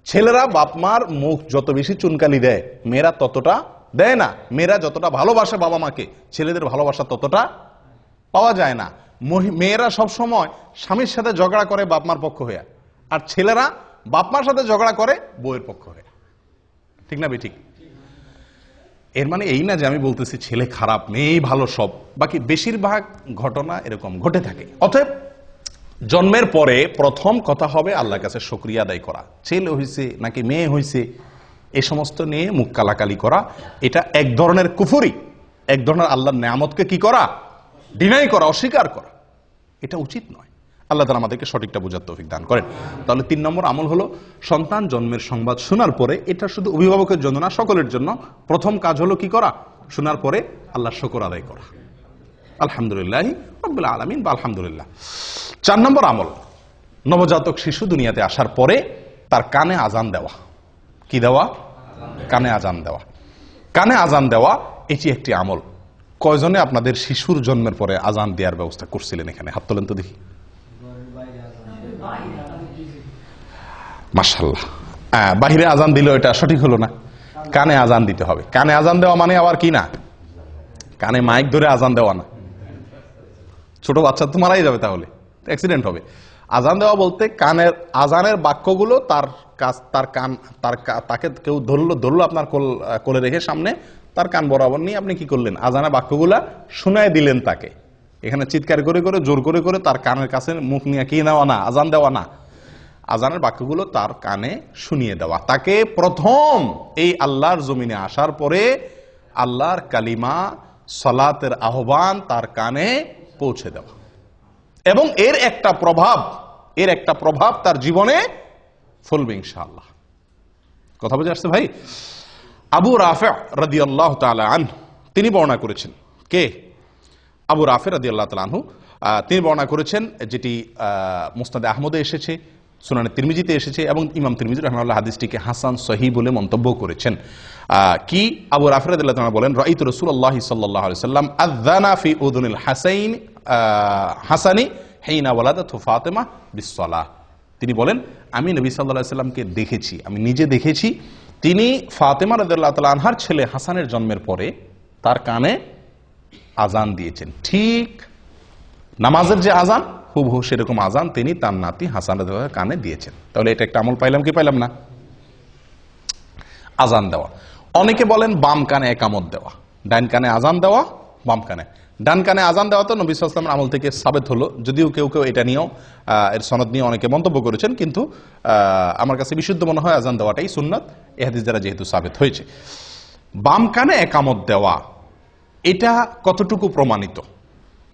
ছেলেরা বাপ মার মুখ যত বেশি চুনকালি দেয়, মেয়েরা ততটা দেয় না। মেয়েরা যতটা ভালোবাসে বাবা মাকে, ছেলেদের ভালোবাসা ততটা পাওয়া যায় না। মেয়েরা সব সময় স্বামীর সাথে ঝগড়া করে বাপ মার পক্ষ হয়ে, আর ছেলেরা বাপ মার সাথে ঝগড়া করে বউয়ের পক্ষ হয়ে। ঠিক না বেঠিক? এর মানে এই না যে আমি বলতেছি ছেলে খারাপ মেয়েই ভালো সব, বাকি বেশিরভাগ ঘটনা এরকম ঘটে থাকে। অতএব জন্মের পরে প্রথম কথা হবে আল্লাহর কাছে শুকরিয়া আদায় করা। ছেলে হইছে নাকি মেয়ে হইছে এই সমস্ত নিয়ে মুখ কালাকালি করা, এটা এক ধরনের কুফরি, এক ধরনের আল্লাহর নেয়ামতকে কি করা, ডিনাই করা, অস্বীকার করা। এটা উচিত নয়। আল্লাহ তাআলা আমাদেরকে সঠিকটা বোঝার তৌফিক দান করেন। তাহলে 3 নম্বর আমল হলো সন্তান জন্মের সংবাদ শোনার পরে, এটা শুধু অভিভাবকের জন্য না, সকলের জন্য প্রথম কাজ হলো কি করা, শোনার পরে আল্লাহর শুকর আদায় করা। আলহামদুলিল্লাহি রাব্বিল আলামিন বা আলহামদুলিল্লাহ। 4 নম্বর আমল, নবজাতক শিশু দুনিয়াতে আসার পরে তার কানে আজান দেওয়া। কি দেওয়া? কানে আজান দেওয়া। কানে আজান দেওয়া এটি একটি আমল। কয়জনে আপনাদের শিশুর জন্মের পরে আজান দেওয়ার ব্যবস্থা করছিলেন? এখানে হাত তোলেন তো দেখি। মাশাআল্লাহ। বাহিরে আজান দিল, এটা সঠিক হলো না। কানে আজান দিতে হবে। কানে আজান দেওয়া মানে আবার কি না, কানে মাইক ধরে আজান দেওয়া না। ছোট বাচ্চা তো মারাই যাবে, তাহলে অ্যাক্সিডেন্ট হবে। আজান দেওয়া বলতে কানের আজানের বাক্যগুলো তাকে কেউ ধরলো আপনার কোলে রেখে সামনে, তার কান বরাবর নিয়ে আপনি কি করলেন, আজানের বাক্যগুলা শুনায় দিলেন তাকে। এখানে চিৎকার করে করে জোর করে করে তার কানের কাছে মুখ নিয়ে কি নেওয়া না, আজান দেওয়া না। আজানের বাক্যগুলো তার কানে শুনিয়ে দেওয়া। তাকে প্রথম এই আল্লাহর জমিনে আসার পরে আল্লাহর কালিমা, সালাতের আহ্বান তার কানে পৌঁছে দেওয়া, এবং এর একটা প্রভাব তার জীবনে ফলবে ইনশাআল্লাহ। কথা বুঝে আসছে ভাই? আবু রাফি রাদিয়াল্লাহু তাআলা আনহু তিনি বর্ণনা করেছেন। কে? আবু রাফি রাদিয়াল্লাহু তাআলা আনহু তিনি বর্ণনা করেছেন, যেটি মুসনাদে আহমদে এসেছে, সুনানে তিরমিজিতে এসেছে, এবং ইমাম তিরমিজি রাহিমাহুল্লাহ হাদিসটিকে হাসান সহিহ বলে মন্তব্য করেছেন। কি আবু রাফি রাদিয়াল্লাহু তাআলা বলেন, রাআইতু রাসূলুল্লাহ সাল্লাল্লাহু আলাইহি ওয়াসাল্লাম আযানা ফি উযুনিল হাসানি হিনা ওয়ালাদাতু ফাতিমা বিসসালাহ। তিনি বলেন আমি নবী সাল্লাল্লাহু আলাইহি ওয়াসাল্লামকে দেখেছি, আমি নিজে দেখেছি, তিনি ফাতিমা রাদিয়াল্লাহু তাআলা আনহার ছেলে হাসানের জন্মের পরে তার কানে আজান দিয়েছেন। ঠিক নামাজের যে আজান হুবহু সেরকম আজান তিনি তার নাতি হাসান রাদিয়াল্লাহু তাআলার কানে দিয়েছেন। তাহলে এটা একটা আমল পাইলাম কি পাইলাম না? আজান দেওয়া। অনেকে বলেন বাম কানে একামত দেওয়া, ডান কানে আজান দেওয়া, বাম কানে। ডান কানে আজান দেওয়া তো নবী সাল্লাল্লাহু আলাইহি ওয়াসাল্লামের আমল থেকে সাবেত হলো, যদিও কেউ কেউ এটা নিয়েও এর সনদ নিয়ে অনেকে মন্তব্য করেছেন, কিন্তু আমার কাছে বিশুদ্ধ মনে হয় আজান দেওয়াটাই সুন্নাত, এই হাদিস দ্বারা যেহেতু সাবেত হয়েছে। বাম কানে একামত দেওয়া এটা কতটুকু প্রমাণিত?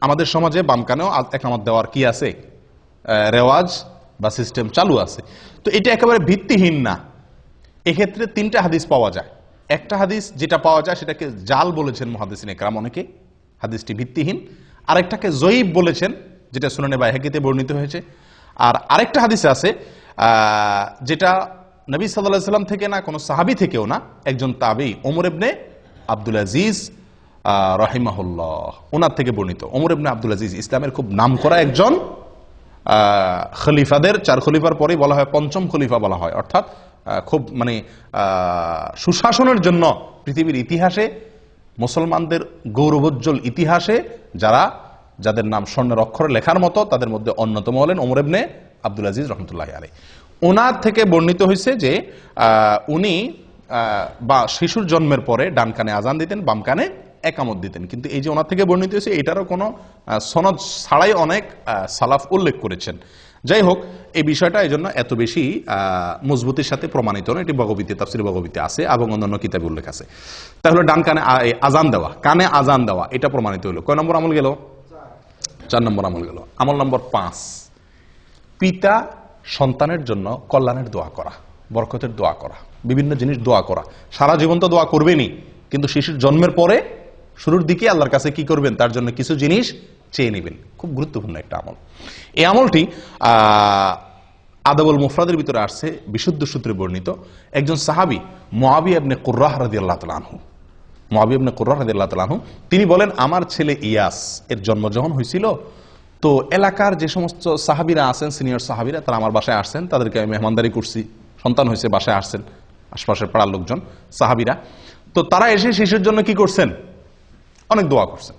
আমাদের সমাজে বাম কানেও একামত দেওয়ার কি আছে, রেওয়াজ বা সিস্টেম চালু আছে। তো এটা একেবারে ভিত্তিহীন না। এক্ষেত্রে 3টা হাদিস পাওয়া যায়। একটা হাদিস যেটা পাওয়া যায় সেটাকে জাল বলেছেন মুহাদ্দিসিন ইকরাম অনেকে, হাদিসটি ভিত্তিহীন। আরেকটাকে জয়ীব বলেছেন, যেটা সুনানে বাইহাকিতে বর্ণিত হয়েছে। আর আরেকটা হাদিস আছে যেটা নবী সাল্লাল্লাহু আলাইহি ওয়াসাল্লাম থেকে না, কোনো সাহাবী থেকেও না, একজন তাবী ওমর ইবনে আব্দুল আজিজ রাহিমাহুল্লাহ, ওনার থেকে বর্ণিত। ওমর ইবনে আব্দুল আজিজ ইসলামের খুব নামকরা একজন খলিফাদের, 4 খলিফার পরেই বলা হয় পঞ্চম খলিফা বলা হয়, অর্থাৎ খুব মানে সুশাসনের জন্য পৃথিবীর ইতিহাসে, মুসলমানদের গৌরবোজ্জ্বল ইতিহাসে যাদের নাম স্বর্ণের অক্ষরে লেখার মতো, তাদের মধ্যে অন্যতম হলেন ওমর ইবনে আব্দুল আজিজ রহমতুল্লাহ আলাইহি। ওনার থেকে বর্ণিত হয়েছে যে উনি বা শিশুর জন্মের পরে ডান কানে আজান দিতেন, বাম কানে একামত দিতেন। কিন্তু এই যে ওনার থেকে বর্ণিত হয়েছে, এটারও কোনো সনদ ছাড়াই অনেক সালাফ উল্লেখ করেছেন। যাই হোক, এই বিষয়টা এই জন্য এত বেশি মজবুতির সাথে প্রমাণিত নয়। এটি বগবীতে, তাফসীর বগবীতে আছে এবং অন্যান্য কিতাবে উল্লেখ আছে। তাহলে ডান কানে আজান দেওয়া, কানে আজান দেওয়া, এটা প্রমাণিত হলো। কয় নম্বর আমল গেল? 4 নম্বর আমল গেল। আমল নম্বর 5, পিতা সন্তানের জন্য কল্যাণের দোয়া করা, বরকতের দোয়া করা, বিভিন্ন জিনিস দোয়া করা। সারা জীবন তো দোয়া করবেনই, কিন্তু শিশুর জন্মের পরে শুরুর দিকে আল্লাহর কাছে কি করবেন? তার জন্য কিছু জিনিস চেয়ে নেবেন। খুব গুরুত্বপূর্ণ একটা আমল। এই আমলটি আদাবুল মুফরাদের ভিতরে আসছে, বিশুদ্ধ সূত্রে বর্ণিত। একজন সাহাবী মুআবিয়া ইবনে কুররাহ রাদিয়াল্লাহু তাআলা আনহু, মুআবিয়া ইবনে কুররাহ রাদিয়াল্লাহু তাআলা আনহু, তিনি বলেন, আমার ছেলে ইয়াস এর জন্ম যখন হয়েছিল, তো এলাকার যে সমস্ত সাহাবীরা আছেন, সিনিয়র সাহাবীরা, তারা আমার বাসায় আসছেন, তাদেরকে আমি মেহমানদারি করছি। সন্তান হয়েছে, বাসায় আসছেন আশপাশের পাড়ার লোকজন, সাহাবীরা। তো তারা এসে শিশুর জন্য কি করছেন? অনেক দোয়া করছেন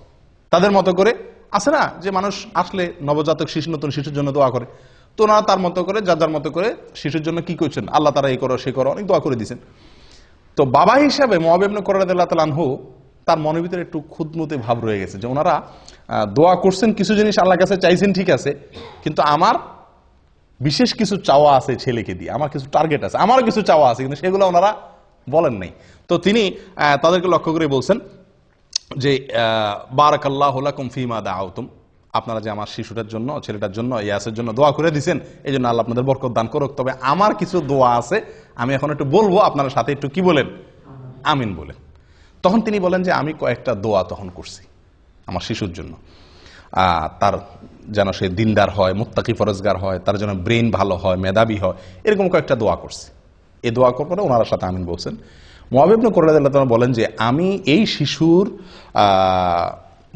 তাদের মতো করে। আছে না যে মানুষ আসলে নবজাতক শিশু, নতুন শিশুর জন্য দোয়া করে, তো ওনারা তার মতো করে, যার মতো করে শিশুর জন্য কি করছেন? আল্লাহ তারা এই করো, সে করো, অনেক দোয়া করে দিয়েছেন। তো বাবা হিসাবে মুআবিয়া ইবনে কুররাহ রাদিয়াল্লাহু তাআলা আনহু, তার মনের ভিতরে একটু খুঁতমুতে ভাব রয়ে গেছে যে ওনারা দোয়া করছেন, কিছু জিনিস আল্লাহর কাছে চাইছেন, ঠিক আছে, কিন্তু আমার বিশেষ কিছু চাওয়া আছে ছেলেকে দিয়ে, আমার কিছু টার্গেট আছে, আমারও কিছু চাওয়া আছে, কিন্তু সেগুলো ওনারা বলেন নাই। তো তিনি তাদেরকে লক্ষ্য করে বলছেন যে বারাকাল্লাহু লাকুম ফীমা দাআউতুম, আপনারা যে আমার শিশুটার জন্য, ছেলেটার জন্য, ইয়াসের জন্য দোয়া করে দিয়েছেন, এই জন্য আল্লাহ আপনাদের বরকত দান করুক। তবে আমার কিছু দোয়া আছে, আমি এখন একটু বলবো, আপনারা সাথে একটু কি বলেন? আমিন বলেন। তখন তিনি বলেন যে আমি কয়েকটা দোয়া তখন করছি আমার শিশুর জন্য, তার যেন সে দিনদার হয়, মুত্তাকি ফরজগার হয়, তার যেন ব্রেন ভালো হয়, মেধাবী হয়, এরকম কয়েকটা দোয়া করছি। এই দোয়া করার পরে ওনার সাথে আমিন বলছেন। মুআবিয়া ইবনে কুররাহ রাদিয়াল্লাহু তাআলা বলেন যে আমি এই শিশুর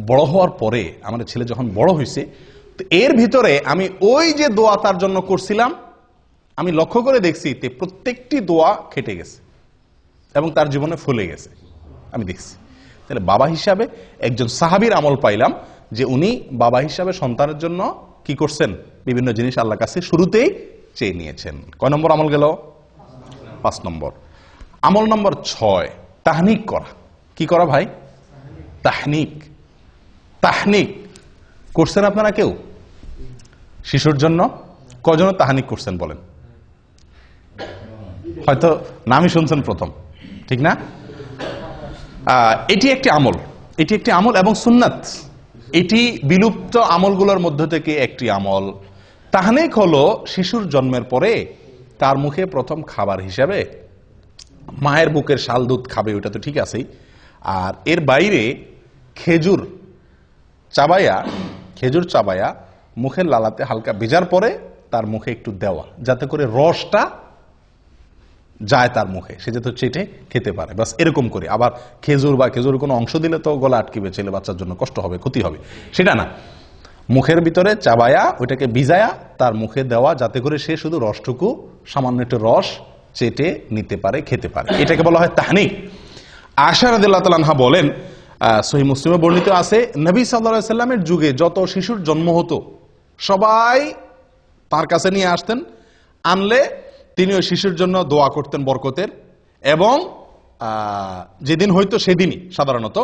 বড় হওয়ার পরে, আমার ছেলে যখন বড় হয়েছে, তো এর ভিতরে আমি ওই যে দোয়া তার জন্য করছিলাম, আমি লক্ষ্য করে দেখছি তে প্রত্যেকটি দোয়া খেটে গেছে এবং তার জীবনে ফলে গেছে, আমি দেখছি। তাহলে বাবা হিসাবে একজন সাহাবীর আমল পাইলাম যে উনি বাবা হিসাবে সন্তানের জন্য কি করছেন? বিভিন্ন জিনিস আল্লাহর কাছে শুরুতেই চেয়ে নিয়েছেন। কয় নম্বর আমল গেল? 5 নম্বর। আমল নম্বর 6, তাহনিক করা। কি করা ভাই? তাহনিক। তাহনিক করছেন আপনারা কেউ শিশুর জন্য? কজন তাহনিক করছেন বলেন? হয়তো নামই শুনছেন প্রথম, ঠিক না? এটি একটি আমল, এটি একটি আমল এবং সুন্নাত। এটি বিলুপ্ত আমলগুলোর মধ্য থেকে একটি আমল। তাহনিক হলো শিশুর জন্মের পরে তার মুখে প্রথম খাবার হিসাবে মায়ের বুকের শাল দুধ খাবে, ওটা তো ঠিক আছেই। আর এর বাইরে খেজুর চাবায়া মুখের লালাতে হালকা ভেজার পরে তার মুখে একটু দেওয়া, যাতে করে রসটা যায় তার মুখে, সে যাতে চেটে খেতে পারে, বাস এরকম করে। আবার খেজুর বা খেজুরের কোনো অংশ দিলে তো গলা আটকিবে, ছেলে বাচ্চার জন্য কষ্ট হবে, ক্ষতি হবে, সেটা না। মুখের ভিতরে চাবায়া ওইটাকে ভিজায়া তার মুখে দেওয়া, যাতে করে সে শুধু রসটুকু, সামান্য একটু রস চেটে নিতে পারে, খেতে পারে। এটাকে বলা হয় তাহনিক। আয়েশা রাদিয়াল্লাহু তাআলা আনহা বলেন, সহিহ মুসলিমে বর্ণিত আছে, নবী সাল্লাল্লাহু আলাইহি সাল্লামের যুগে যত শিশুর জন্ম হতো সবাই তার কাছে নিয়ে আসতেন, আনলে তিনি ওই শিশুর জন্য দোয়া করতেন বরকতের, এবং যেদিন হয়তো সেদিনই সাধারণত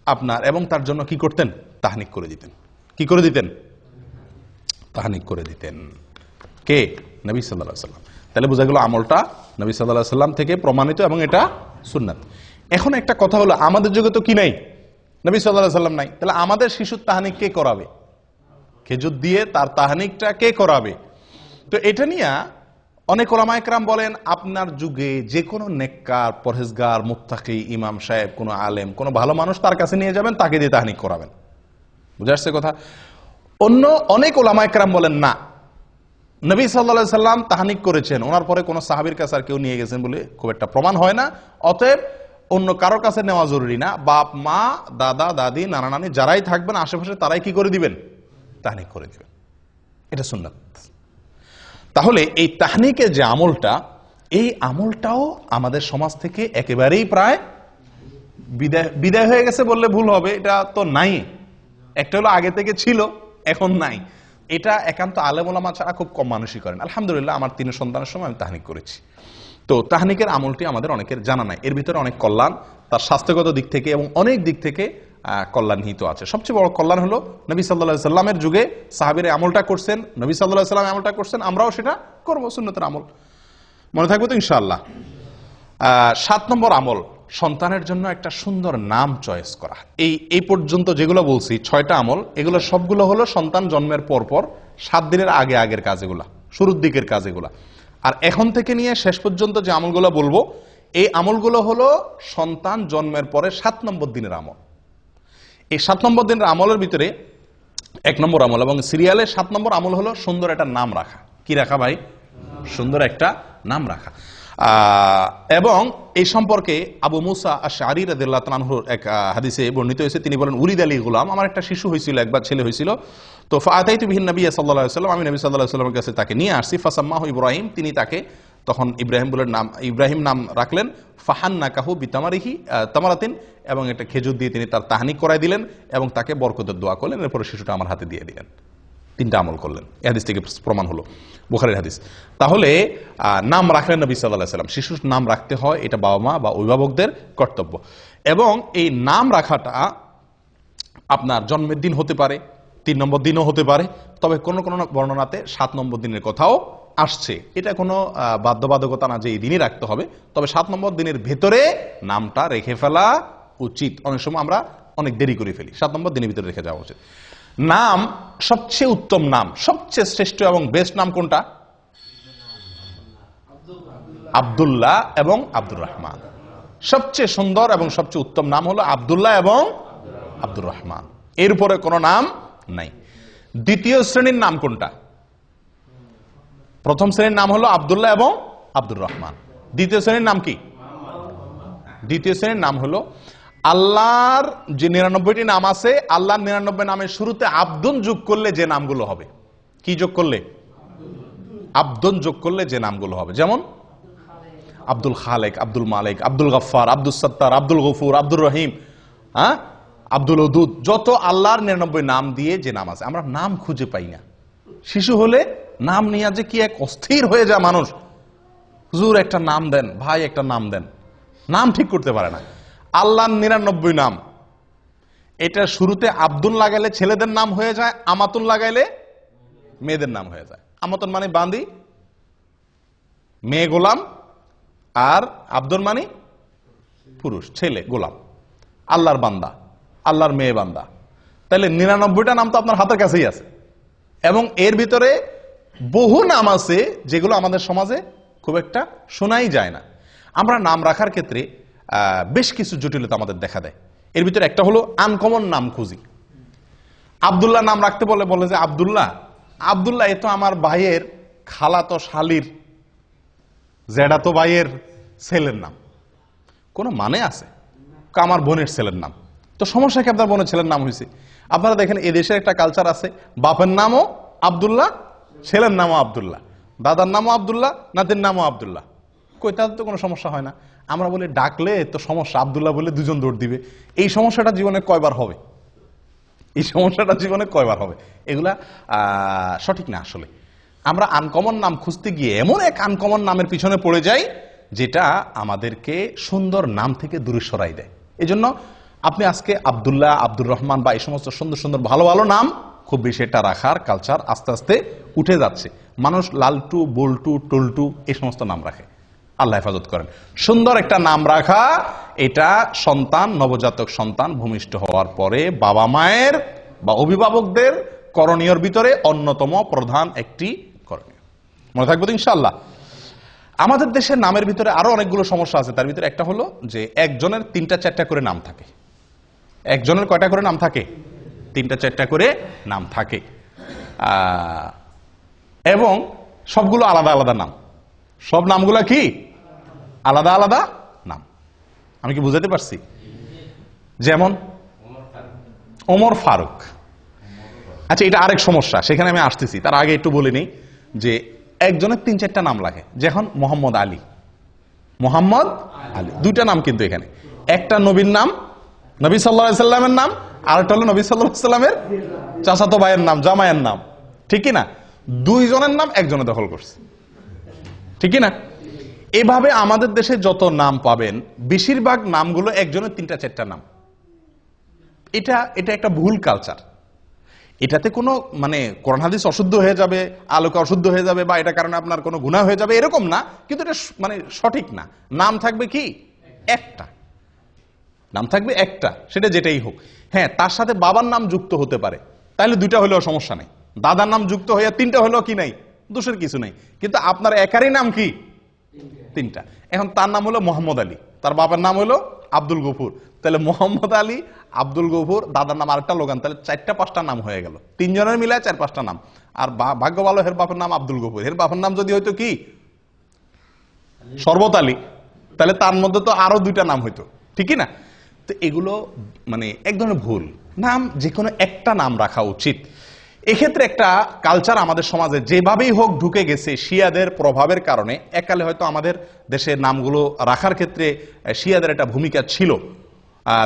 আপনার, এবং তার জন্য কি করতেন? তাহনিক করে দিতেন। কি করে দিতেন? তাহনিক করে দিতেন। কে? নবী সাল্লাল্লাহু আলাইহি সাল্লাম। তাহলে বোঝা গেল আমলটা নবী সাল্লাল্লাহু আলাইহি সাল্লাম থেকে প্রমাণিত এবং এটা সুন্নাত। এখন একটা কথা হলো, আমাদের যুগে তো কি নাই? নবী সাল্লাল্লাহু আলাইহি সাল্লাম নাই। তাহলে আমাদের শিশুর তাহনিক কে করাবে? খেজুর দিয়ে তার তাহনিকটা কে করাবে? তো এটা নিয়ে অনেক ওলামায়ে কেরাম বলেন, আপনার যুগে যে কোনো নেককার, পরহেজগার, মুত্তাকি, ইমাম সাহেব, কোনো আলেম, কোনো ভালো মানুষ তার কাছে নিয়ে যাবেন, তাকে দিয়ে তাহনিক করাবেন। বুঝে আসছে কথা? অন্য অনেক ওলামায়ে কেরাম বলেন না, নবী সাল্লাল্লাহু আলাইহি সাল্লাম তাহনিক করেছেন, ওনার পরে কোনো সাহাবীর কাছে আর কেউ নিয়ে গেছেন বলে খুব একটা প্রমাণ হয় না। অতএব অন্য কারোর কাছে নেওয়া জরুরি না। বাপ মা, দাদা দাদি, নানা নানি যারাই থাকবেন আশেপাশে তারাই কি করে দিবেন? তাহনিক করে দিবেন। এটা সুন্নাত। তাহলে এই তাহনিকের যে আমলটা, এই আমলটাও আমাদের সমাজ থেকে একেবারেই প্রায় বিদায় হয়ে গেছে বললে ভুল হবে, এটা তো নাই। একটা হলো আগে থেকে ছিল, এখন নাই। এটা একান্ত আলেম ওলামা ছাড়া খুব কম মানুষই করেন। আলহামদুলিল্লাহ আমার 3 সন্তানের সময় আমি তাহনিক করেছি। তো তাহনিকের আমলটি আমাদের অনেকের জানা নাই। এর ভিতরে অনেক কল্যাণ, তার স্বাস্থ্যগত দিক থেকে এবং অনেক দিক থেকে কল্যাণ নিহিত আছে। সবচেয়ে বড় কল্যাণ হলো নবী সাল্লাল্লাহু আলাইহি সাল্লামের যুগে সাহাবীরা আমলটা করছেন, নবী সাল্লাল্লাহু আলাইহি সাল্লাম আমলটা করছেন, আমরাও সেটা করব, সুন্নতের আমল। মনে থাকবে তো ইনশাআল্লাহ। 7 নম্বর আমল, সন্তানের জন্য একটা সুন্দর নাম চয়েস করা। এই পর্যন্ত যেগুলো বলছি 6টা আমল, এগুলো সবগুলো হলো সন্তান জন্মের পর 7 দিনের আগের কাজ, এগুলা শুরুর দিকের কাজ এগুলা। আর এখন থেকে নিয়ে শেষ পর্যন্ত যে আমলগুলো বলবো, এই আমলগুলো হলো সন্তান জন্মের পরে 7 নম্বর দিনের আমল। এই 7 নম্বর দিনের আমলের ভিতরে 1 নম্বর আমল এবং সিরিয়ালে 7 নম্বর আমল হলো সুন্দর একটা নাম রাখা। কি রাখা ভাই? সুন্দর একটা নাম রাখা। এবং এই সম্পর্কে আবু মুসা আশআরী রাদিয়াল্লাহু তাআলা আনহুর এক হাদিসে বর্ণিত হয়েছে। তিনি বলেন, উলিদ আলী গুলাম, আমার একটা শিশু হয়েছিল, একবার ছেলে হয়েছিল। তো ফাআতাইতু বিহিন নবী সাল্লাল্লাহু আলাইহি ওয়াসাল্লাম, আমি নবী সাল্লাল্লাহু আলাইহি ওয়াসাল্লামের কাছে তাকে নিয়ে আসছি। ফাসাম্মাহু ইব্রাহিম, তিনি তাকে তখন ইব্রাহিম নাম রাখলেন। ফাহান্নাকাহু বিতামারিহি তামারাতিন, এবং একটা খেজুর দিয়ে তিনি তার তাহনিক করাই দিলেন এবং তাকে বরকতের দোয়া করলেন। এরপরে শিশুটা আমার হাতে দিয়ে দিলেন। 3টা আমল করলেন। এই হাদিস থেকে প্রমাণ হলো, বুখারীর হাদিস। তাহলে নাম রাখলেন নবী সাল্লাল্লাহু আলাইহি ওয়াসাল্লাম। শিশুর নাম রাখতে হয়, এটা বাবা মা বা অভিভাবকদের কর্তব্য। এবং এই নাম রাখাটা আপনার জন্মের দিন হতে পারে, 3 নম্বর দিনও হতে পারে, তবে কোন কোন বর্ণনাতে 7 নম্বর দিনের কথাও আসছে। এটা কোনো বাধ্যবাধকতা না যে এই দিনই রাখতে হবে, তবে 7 নম্বর দিনের ভেতরে নামটা রেখে ফেলা উচিত। অনেক সময় আমরা অনেক দেরি করে ফেলি, 7 নম্বর দিনের ভিতরে রেখে যাওয়া উচিত। নাম, সবচেয়ে উত্তম নাম, সবচেয়ে শ্রেষ্ঠ এবং বেস্ট নাম কোনটা? আব্দুল্লাহ এবং আব্দুর রহমান। সবচেয়ে সুন্দর এবং সবচেয়ে উত্তম নাম হলো আব্দুল্লাহ এবং আব্দুর রহমান। এর উপরে কোনো নাম নাই। দ্বিতীয় শ্রেণীর নাম কোনটা? প্রথম শ্রেণীর নাম হলো আব্দুল্লাহ এবং আব্দুর রহমান। দ্বিতীয় শ্রেণীর নাম কি? দ্বিতীয় শ্রেণীর নাম হলো আল্লাহর যে 99টি নাম আছে, আল্লাহর 99 নামের শুরুতে আব্দুন যোগ করলে যে নামগুলো হবে। কি যোগ করলে? আব্দুন যোগ করলে যে নামগুলো হবে। যেমন আব্দুল খালেক, আব্দুল মালিক, আব্দুল গফফার, আব্দুল সত্তার, আব্দুল গফুর, আব্দুর রহিম, আব্দুল ওদুদ, যত আল্লাহর 99 নাম দিয়ে যে নাম আছে, আমরা নাম খুঁজে পাই না। শিশু হলে নাম নিয়ে যে কি এক অস্থির হয়ে যায় মানুষ। হুজুর একটা নাম দেন, ভাই একটা নাম দেন, নাম ঠিক করতে পারে না। আল্লাহর 99 নাম, এটা শুরুতে আব্দুল লাগাইলে ছেলেদের নাম হয়ে যায়, আমাতুন লাগাইলে মেয়েদের নাম হয়ে যায়। আমাতুন মানে বান্দি, মেয়ে গোলাম, আর আব্দুল মানে পুরুষ, ছেলে গোলাম, আল্লাহর বান্দা, আল্লাহর মেয়ে বান্দা। তাহলে 99টা নাম তো আপনার হাতের কাছেই আছে। এবং এর ভিতরে বহু নাম আছে যেগুলো আমাদের সমাজে খুব একটা শোনাই যায় না। আমরা নাম রাখার ক্ষেত্রে বেশ কিছু জটিলতা আমাদের দেখা দেয়। এর ভিতরে একটা হলো আনকমন নাম খুঁজি। আব্দুল্লাহ নাম রাখতে বলে যে আব্দুল্লাহ, আব্দুল্লাহ এ তো আমার ভাইয়ের খালাতো শালির জেডাতো ভাইয়ের ছেলের নাম, কোনো মানে আছে? আমার বোনের ছেলের নাম। তো সমস্যা কি? আপনার বোনের ছেলের নাম হয়েছে। আপনারা দেখেন এদেশের একটা কালচার আছে, বাপের নামও আব্দুল্লাহ, ছেলের নামও আব্দুল্লাহ, দাদার নামও আব্দুল্লাহ, নাতির নামও আব্দুল্লাহ। কই, তাদের তো কোনো সমস্যা হয় না। আমরা বলি ডাকলে তো সমস্যা, আব্দুল্লাহ বলে 2 জন দৌড় দিবে। এই সমস্যাটা জীবনে কয়বার হবে? এই সমস্যাটা জীবনে কয়বার হবে? এগুলা সঠিক না। আসলে আমরা আনকমন নাম খুঁজতে গিয়ে এমন এক আনকমন নামের পিছনে পড়ে যাই যেটা আমাদেরকে সুন্দর নাম থেকে দূরে সরাই দেয়। এই জন্য আপনি আজকে আব্দুল্লাহ, আব্দুর রহমান বা এই সমস্ত সুন্দর সুন্দর ভালো ভালো নাম খুব বেশি এটা রাখার কালচার আস্তে আস্তে উঠে যাচ্ছে। মানুষ লালটু, বল্টু, টল্টু এই সমস্ত নাম রাখে। আল্লাহ হেফাজত করেন। সুন্দর একটা নাম রাখা, এটা সন্তান, নবজাতক সন্তান ভূমিষ্ঠ হওয়ার পরে বাবা মায়ের বা অভিভাবকদের করণীয়র ভিতরে অন্যতম প্রধান একটি করণীয়। মনে থাকবে তো ইনশাআল্লাহ। আমাদের দেশের নামের ভিতরে আরো অনেকগুলো সমস্যা আছে। তার ভিতরে একটা হলো যে একজনের 3টা-4টা করে নাম থাকে। একজনের কয়টা করে নাম থাকে? 3টা-4টা করে নাম থাকে। এবং সবগুলো আলাদা আলাদা নাম। সব নামগুলো কি? আলাদা আলাদা নাম। আমি কি বুঝাতে পারছি? যেমন ওমর ফারুক। আচ্ছা, এটা আরেক সমস্যা, সেখানে আমি আসতেছি। তার আগে একটু বলে নিই যে একজনের 3-4টা নাম লাগে। যেমন মোহাম্মদ আলী, মোহাম্মদ আলী, 2টা নাম কিন্তু এখানে। একটা নবীর নাম, নবী সাল্লাল্লাহু আলাইহি সাল্লামের নাম, আর একটা হলো নবী সাল্লাল্লাহু আলাইহি সাল্লামের চাচাতো ভাইয়ের নাম, জামাইয়ের নাম, ঠিক কি না? 2 জনের নাম একজনে দখল করছে, ঠিক কি না? এভাবে আমাদের দেশে যত নাম পাবেন বেশিরভাগ নামগুলো একজনের 3টা-4টা নাম। এটা একটা ভুল কালচার। এটাতে কোনো মানে কোরআন হাদিস অশুদ্ধ হয়ে যাবে, আলোকে অশুদ্ধ হয়ে যাবে, বা এটা কারণে আপনার কোনো গুনাহ হয়ে যাবে এরকম না, কিন্তু এটা মানে সঠিক না। নাম থাকবে কি একটা, নাম থাকবে একটা, সেটা যেটাই হোক। হ্যাঁ, তার সাথে বাবার নাম যুক্ত হতে পারে, তাহলে 2টা হলেও সমস্যা নেই। দাদার নাম যুক্ত হয়ে 3টা হলেও কি নাই, দোষের কিছু নেই। কিন্তু আপনার একারই নাম কি 3টা। এখন তার নাম হলো মোহাম্মদ আলী, তার বাবার নাম হলো আব্দুল গফুর, তাহলে মোহাম্মদ আলী, আব্দুল গফুর, দাদার নাম আরেকটা লোগান, তাহলে 4টা-5টা নাম হয়ে গেল। 3 জনের মিলায় 4-5টা নাম। আর ভাগ্য ভালো এর বাপের নাম আব্দুল গফুর, এর বাপের নাম যদি হইতো কি শরবত আলী, তাহলে তার মধ্যে তো আরো 2টা নাম হইতো, ঠিকই না? তো এগুলো মানে এক ধরনের ভুল। নাম যে কোনো একটা নাম রাখা উচিত। এক্ষেত্রে একটা কালচার আমাদের সমাজে যেভাবেই হোক ঢুকে গেছে শিয়াদের প্রভাবের কারণে। এককালে হয়তো আমাদের দেশের নামগুলো রাখার ক্ষেত্রে শিয়াদের একটা ভূমিকা ছিল,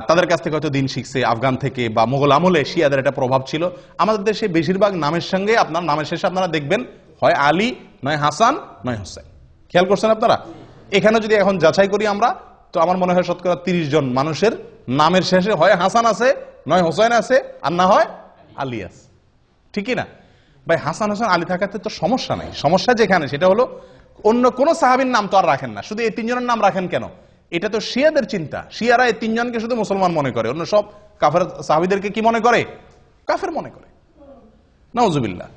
তাদের কাছ থেকে হয়তো দিন শিখছে, আফগান থেকে বা মোগল আমলে শিয়াদের একটা প্রভাব ছিল। আমাদের দেশে বেশিরভাগ নামের সঙ্গে আপনার নামের শেষে আপনারা দেখবেন হয় আলী, নয় হাসান, নয় হোসেন। খেয়াল করছেন আপনারা? এখানে যদি এখন যাচাই করি আমরা, তো আমার মনে হয় শতকরা 30 জন মানুষের নামের শেষে হয় হাসান আছে, নয় হোসেন আছে, আর না হয় আলী আছে, ঠিকই না? ভাই হাসান হোসেন আলী থাকাতে তো সমস্যা নাই। সমস্যা যেখানে সেটা হলো অন্য কোন সাহাবীর নাম তো আর রাখেন না, শুধু এই 3 জনের নাম রাখেন কেন? এটা তো শিয়াদের চিন্তা। শিয়ারা এই 3 জনকে শুধু মুসলমান মনে করে, অন্য সব কাফের সাহাবীদেরকে কি মনে করে? কাফের মনে করে। নাউজুবিল্লাহ।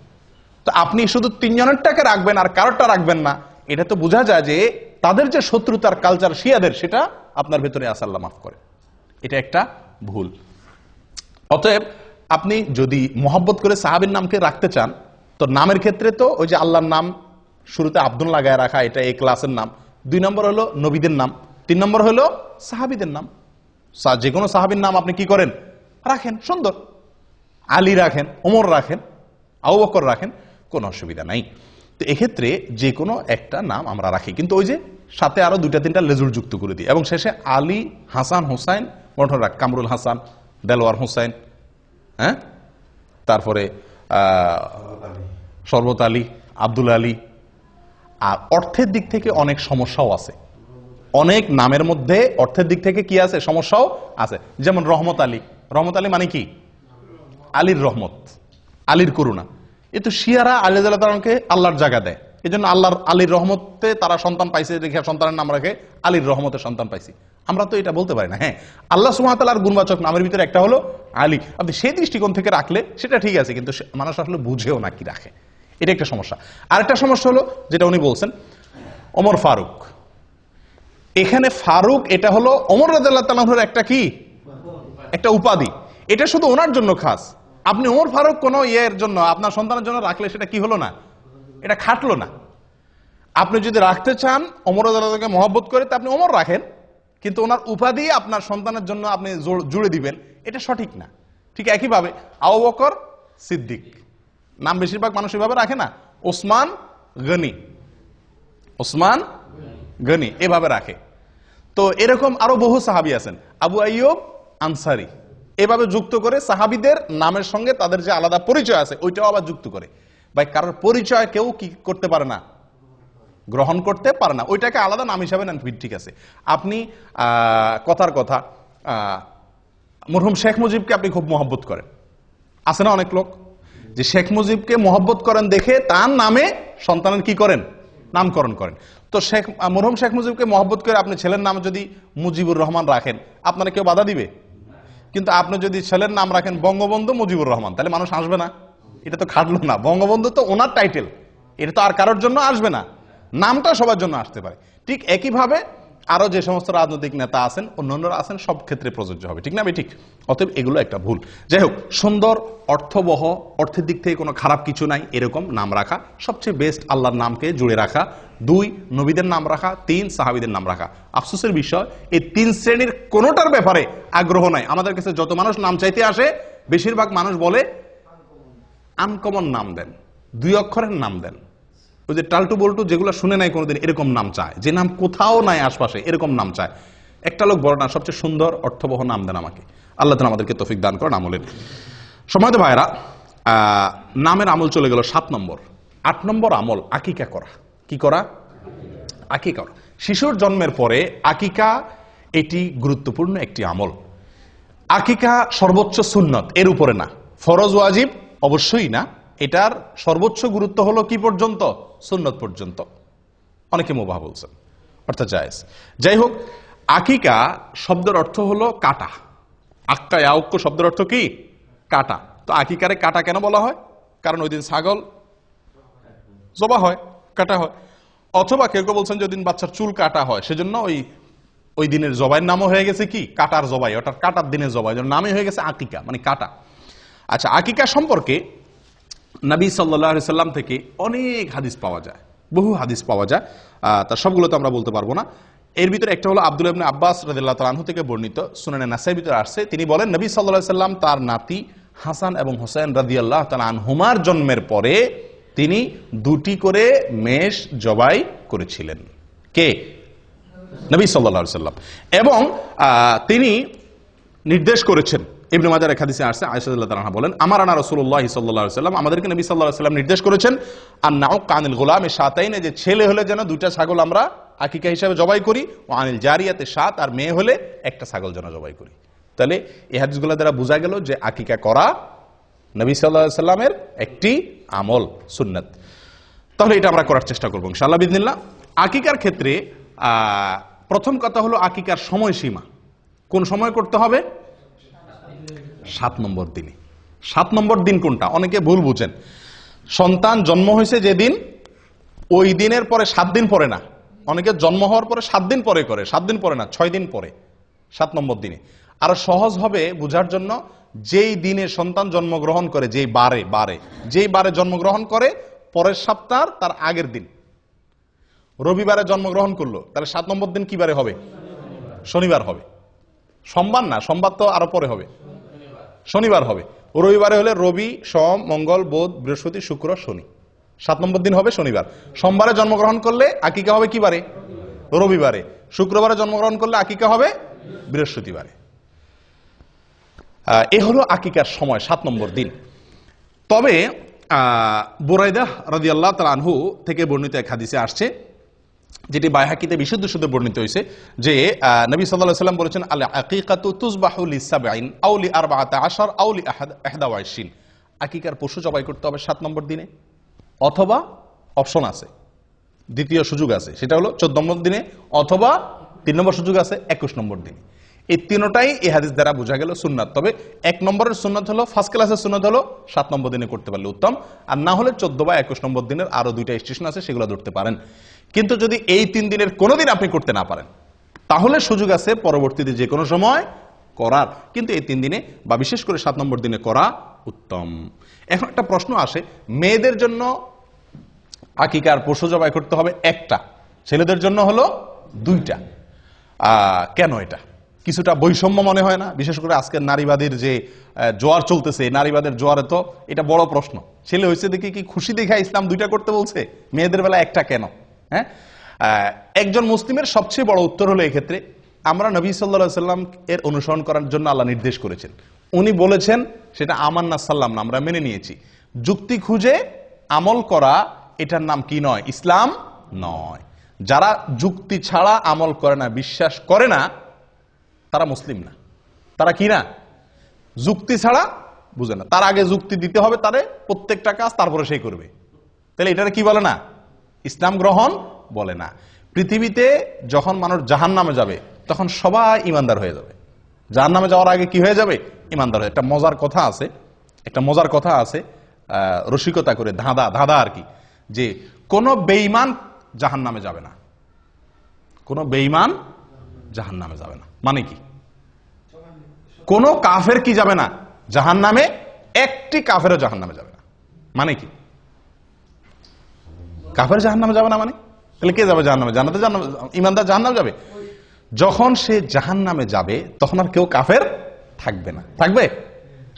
তো আপনি শুধু 3 জনেরটাকে রাখবেন আর কারোরটা রাখবেন না, এটা তো বোঝা যায় যে তাদের যে শত্রুতার কালচার শিয়াদের, সেটা আপনার ভেতরে আছে, আল্লাহ মাফ করে। এটা একটা ভুল। অতএব আপনি যদি মোহাব্বত করে সাহাবীর নামকে রাখতে চান, তো নামের ক্ষেত্রে তো ওই যে আল্লাহর নাম শুরুতে আব্দুল লাগায় রাখা, এটা এই ক্লাসের নাম। 2 নম্বর হলো নবীদের নাম, 3 নম্বর হলো সাহাবীদের নাম। যে কোনো সাহাবীর নাম আপনি কি করেন? রাখেন, সুন্দর। আলী রাখেন, ওমর রাখেন, আবু বকর রাখেন, কোনো অসুবিধা নাই। তো এক্ষেত্রে যে কোনো একটা নাম আমরা রাখি, কিন্তু ওই যে সাথে আরো 2-3টা লেজুর যুক্ত করে দিই, এবং শেষে আলী, হাসান, হোসাইন মনে রাখ, কামরুল হাসান, দেলোয়ার হোসাইন, হ্যাঁ, তারপরে শরবত আলী, আব্দুল আলী। আর অর্থের দিক থেকে অনেক সমস্যাও আছে, অনেক নামের মধ্যে অর্থের দিক থেকে কি আছে, সমস্যাও আছে। যেমন রহমত আলী, রহমত আলী মানে কি? আলীর রহমত, আলীর করুণা। এ তো শিয়ারা আলী রাদিয়াল্লাহু আল্লাহর জায়গা দেয়, এই জন্য আল্লাহর আলীর রহমতে তারা সন্তান পাইছে, দেখে সন্তানের নাম রাখে আলীর রহমতে সন্তান পাইছি। আমরা তো এটা বলতে পারি না। হ্যাঁ, আল্লাহ সুবহানাহু ওয়া তাআলার গুণবাচক নামের ভিতরে একটা হলো আলী। আপনি সেই দৃষ্টিকোণ থেকে রাখলে সেটা ঠিক আছে, কিন্তু মানুষ আসলে বুঝেও না কি রাখে, এটা একটা সমস্যা। আরেকটা সমস্যা হলো যেটা উনি বলছেন, ওমর ফারুক। এখানে ফারুক এটা হলো ওমর রাদিয়াল্লাহু তাআলার একটা কি, একটা উপাধি। এটা শুধু ওনার জন্য খাস। আপনি ওমর ফারুক কোন ইয়ের জন্য আপনার সন্তানের জন্য রাখলে সেটা কি হলো না, এটা খাটলো না। আপনি যদি রাখতে চান ওমর রাদিয়াল্লাহু তাআলাকে মহব্বত করে, তা আপনি ওমর রাখেন, কিন্তু ওনার উপাধি আপনার সন্তানের জন্য আপনি জুড়ে দিবেন, এটা সঠিক না। ঠিক একইভাবে আবু বকর সিদ্দিক নাম বেশিরভাগ মানুষ এভাবে রাখে না, ওসমান গনি, ওসমান গনি এভাবে রাখে। তো এরকম আরো বহু সাহাবী আছেন, আবু আইয়ুব আনসারী, এভাবে যুক্ত করে সাহাবীদের নামের সঙ্গে তাদের যে আলাদা পরিচয় আছে ওইটাও আবার যুক্ত করে। ভাই কারোর পরিচয় কেউ কি করতে পারে না, গ্রহণ করতে পারে না, ওইটাকে আলাদা নাম হিসাবে নেন, ঠিক আছে। আপনি কথার কথা মরহুম শেখ মুজিবকে আপনি খুব মহব্বত করেন, আছে না অনেক লোক যে শেখ মুজিবকে মহব্বত করেন দেখে তার নামে সন্তানের কি করেন, নামকরণ করেন। তো মরহুম শেখ মুজিবকে মহব্বত করে আপনি ছেলের নাম যদি মুজিবুর রহমান রাখেন, আপনারা কেউ বাধা দিবে? কিন্তু আপনি যদি ছেলের নাম রাখেন বঙ্গবন্ধু মুজিবুর রহমান, তাহলে মানুষ আসবে না? এটা তো খাটলো না। বঙ্গবন্ধু তো ওনার টাইটেল, এটা তো আর কারোর জন্য আসবে না, নামটা সবার জন্য আসতে পারে। ঠিক একইভাবে আরো যে সমস্ত রাজনৈতিক নেতা আছেন, অন্যান্যরা আছেন, সব ক্ষেত্রে প্রযোজ্য হবে, ঠিক না ভাই? ঠিক। অতএব এগুলো একটা ভুল। যাই হোক, সুন্দর, অর্থবহ, অর্থের দিক থেকে কোনো খারাপ কিছু নাই এরকম নাম রাখা সবচেয়ে বেস্ট। আল্লাহর নামকে জুড়ে রাখা। 2, নবীদের নাম রাখা। 3, সাহাবীদের নাম রাখা। আফসোসের বিষয়, এই 3 শ্রেণীর কোনোটার ব্যাপারে আগ্রহ নাই। আমাদের কাছে যত মানুষ নাম চাইতে আসে, বেশিরভাগ মানুষ বলে আনকমন নাম দেন, 2 অক্ষরের নাম দেন। ওই যে টালটু বল্টু যেগুলো শুনে নাই কোনোদিন, এরকম নাম চায়, যে নাম কোথাও নাই আশপাশে, এরকম নাম চায়। একটা লোক বড় না, সবচেয়ে সুন্দর অর্থবহ নাম দেন আমাকে। আল্লাহ তাআলা আমাদেরকে তৌফিক দান করেন আমলের। সময়ত ভাইরা, নামের আমল চলে গেল 7 নম্বর। 8 নম্বর আমল আকিকা করা। কি করা? আকিকা করা। শিশুর জন্মের পরে আকিকা, এটি গুরুত্বপূর্ণ একটি আমল। আকিকা সর্বোচ্চ সুন্নত, এর উপরে না। ফরজ ওয়াজিব অবশ্যই না। এটার সর্বোচ্চ গুরুত্ব হলো কি পর্যন্ত? সুন্নত পর্যন্ত। অনেকে মুবাহ বলছেন, অর্থাৎ জায়েজ। যাই হোক, আকিকা শব্দের অর্থ হলো কাটা। আক্কা ইয়াউক্ক শব্দের অর্থ কি? কাটা। তো আকিকারে কাটা কেন বলা হয়? কারণ ওই দিন ছাগল জবা হয়, কাটা হয়। অথবা কেউ কেউ বলছেন যে ওই দিন বাচ্চার চুল কাটা হয়, সেজন্য ওই দিনের জবাইয়ের নামও হয়ে গেছে কি? কাটার জবাই, অর্থাৎ কাটার দিনের জবাই, নামই হয়ে গেছে আকিকা, মানে কাটা। আচ্ছা, আকিকা সম্পর্কে নবী সাল্লাল্লাহু আলাইহি সাল্লাম থেকে অনেক হাদিস পাওয়া যায়, বহু হাদিস পাওয়া যায়। তার সবগুলো তো আমরা বলতে পারবো না। এর ভিতরে একটা হলো আব্দুল্লাহ ইবনে আব্বাস রাদিয়াল্লাহু তাআলা আনহু থেকে বর্ণিত, সুনানে নাসাঈর ভিতরে আসছে। তিনি বলেন, নবী সাল্লাল্লাহু আলাইহি সাল্লাম তার নাতি হাসান এবং হোসেন রাদিয়াল্লাহু তাআলা আনহুমার জন্মের পরে তিনি 2টি করে মেষ জবাই করেছিলেন। কে? নবী সাল্লাল্লাহু আলাইহি সাল্লাম। এবং তিনি নির্দেশ করেছেন, ইবনে মাজাহ এর হাদিসে আসছে, আয়েশা রাদিয়াল্লাহু তাআলা বলেন, আমারানা রাসূলুল্লাহ সাল্লাল্লাহু আলাইহি সাল্লাম, আমাদেরকে নবী সাল্লাল্লাহু আলাইহি সাল্লাম নির্দেশ করেছেন, আন্নাউ কানিল গোলামে শাতাইনে, যে ছেলে হলে যেন 2টা ছাগল আমরা আকিকা হিসাবে জবাই করি, ও আনিল জারিয়াতে 7, আর মেয়ে হলে 1টা ছাগল যেন জবাই করি। তাহলে এই হাদিসগুলো দ্বারা বোঝা গেল যে আকিকা করা নবী সাল্লাল্লাহু আলাইহি সাল্লামের একটি আমল, সুন্নাত। তাহলে এটা আমরা করার চেষ্টা করব ইনশাআল্লাহ বিইذনিল্লাহ। আকিকার ক্ষেত্রে প্রথম কথা হলো আকিকার সময়সীমা। কোন সময় করতে হবে? 7 নম্বর দিনে। 7 নম্বর দিন কোনটা? অনেকে ভুল বুঝেন। সন্তান জন্ম হয়েছে যেদিন, ওই দিনের পরে 7 দিন পরে না। অনেকে জন্ম হওয়ার পরে 7 দিন পরে করে, 7 দিন পরে না, 6 দিন পরে, 7 নম্বর দিনে। আর সহজ হবে বোঝার জন্য, যেই দিনে সন্তান জন্মগ্রহণ করে, যেই বারে জন্মগ্রহণ করে, পরের সপ্তাহ তার আগের দিন। রবিবারে জন্মগ্রহণ করলো, তাহলে 7 নম্বর দিন কি বারে হবে? শনিবার হবে। সোমবার না, সোমবার তো আরো পরে হবে, শনিবার হবে। রবিবারে হলে রবি, সোম, মঙ্গল, বুধ, বৃহস্পতি, শুক্র, শনি। 7 নম্বর দিন হবে শনিবার। সোমবারে জন্মগ্রহণ করলে আকিকা হবে কি বারে? রবিবারে। শুক্রবারে জন্মগ্রহণ করলে আকিকা হবে বৃহস্পতিবারে। এ হলো আকিকার সময়, 7 নম্বর দিন। তবে বুরাইদা রাদিয়াল্লাহু তাআলা আনহু থেকে বর্ণিত এক হাদিসে আসছে, যেটি বাইহাকিতে বিশুদ্ধ সূত্রে বর্ণিত হয়েছে, যে নবী সাল্লাল্লাহু আলাইহি সাল্লাম বলেছেন, আল আকিকাতু তুযবাহু লি7 আও লি14 আও লি21। আকিকার পশু জবাই করতে হবে 7 নম্বর দিনে, অথবা অপশন আছে, দ্বিতীয় সুযোগ আছে, সেটা হলো 14 নম্বর দিনে, অথবা 3 নম্বর সুযোগ আছে 21 নম্বর দিনে। এই তিনটাই এই হাদিস দ্বারা বোঝা গেল সুন্নাত। তবে 1 নম্বরের সুন্নাত হলো, ফার্স্ট ক্লাসের সুন্নাত হলো 7 নম্বর দিনে করতে পারলে উত্তম, আর না হলে 14 বা 21 নম্বর দিনের আরো 2টা স্টেশন আছে, সেগুলো ধরতে পারেন। কিন্তু যদি এই 3 দিনের কোনো দিন আপনি করতে না পারেন, তাহলে সুযোগ আছে পরবর্তীতে যে কোনো সময় করার, কিন্তু এই 3 দিনে বা বিশেষ করে 7 নম্বর দিনে করা উত্তম। এখন একটা প্রশ্ন আসে, মেয়েদের জন্য আকিকার পশু জবাই করতে হবে 1টা, ছেলেদের জন্য হলো 2টা। কেন? এটা কিছুটা বৈষম্য মনে হয় না? বিশেষ করে আজকের নারীবাদীর যে জোয়ার চলতেছে, নারীবাদের জোয়ারে তো এটা বড় প্রশ্ন। ছেলে হয়েছে দেখে কি খুশি দেখা ইসলাম 2টা করতে বলছে, মেয়েদের বেলা 1টা কেন? হ্যাঁ, একজন মুসলিমের সবচেয়ে বড় উত্তর হলো এক্ষেত্রে, আমরা নবী সাল্লাল্লাহু আলাইহি সাল্লাম এর অনুসরণ করার জন্য আল্লাহ নির্দেশ করেছেন। উনি বলেছেন, সেটা আমান্না সাল্লাম না, আমরা মেনে নিয়েছি। যুক্তি খুঁজে আমল করা, এটার নাম কি নয়? ইসলাম নয়। যারা যুক্তি ছাড়া আমল করে না, বিশ্বাস করে না, তারা মুসলিম না। তারা কি না? যুক্তি ছাড়া বুঝে না। তার আগে যুক্তি দিতে হবে তারে, প্রত্যেকটা কাজ তারপরে সেই করবে। তাহলে এটারে কি বলে না? ইসলাম গ্রহণ বলে না। পৃথিবীতে যখন মানুষ জাহান্নামে যাবে, তখন সবাই ইমানদার হয়ে যাবে। জাহান্নামে যাওয়ার আগে কি হয়ে যাবে? ইমানদার হয়ে। একটা মজার কথা আছে, রসিকতা করে, ধাঁধা আর কি, যে কোন বেঈমান জাহান্নামে যাবে না, কোন বেঈমান জাহান্নামে যাবে না। মানে কি? কোন কাফের কি যাবে না জাহান্নামে? একটি কাফেরও জাহান্নামে যাবে না। মানে কি? কাফের জাহান্নামে যাবে না মানে? তাহলে কে যাবে জাহান্নামে? জান্নাতে ইমানদার জাহান্নামে যাবে। যখন সে জাহান্নামে যাবে তখন আর কেউ কাফের থাকবে না। থাকবে?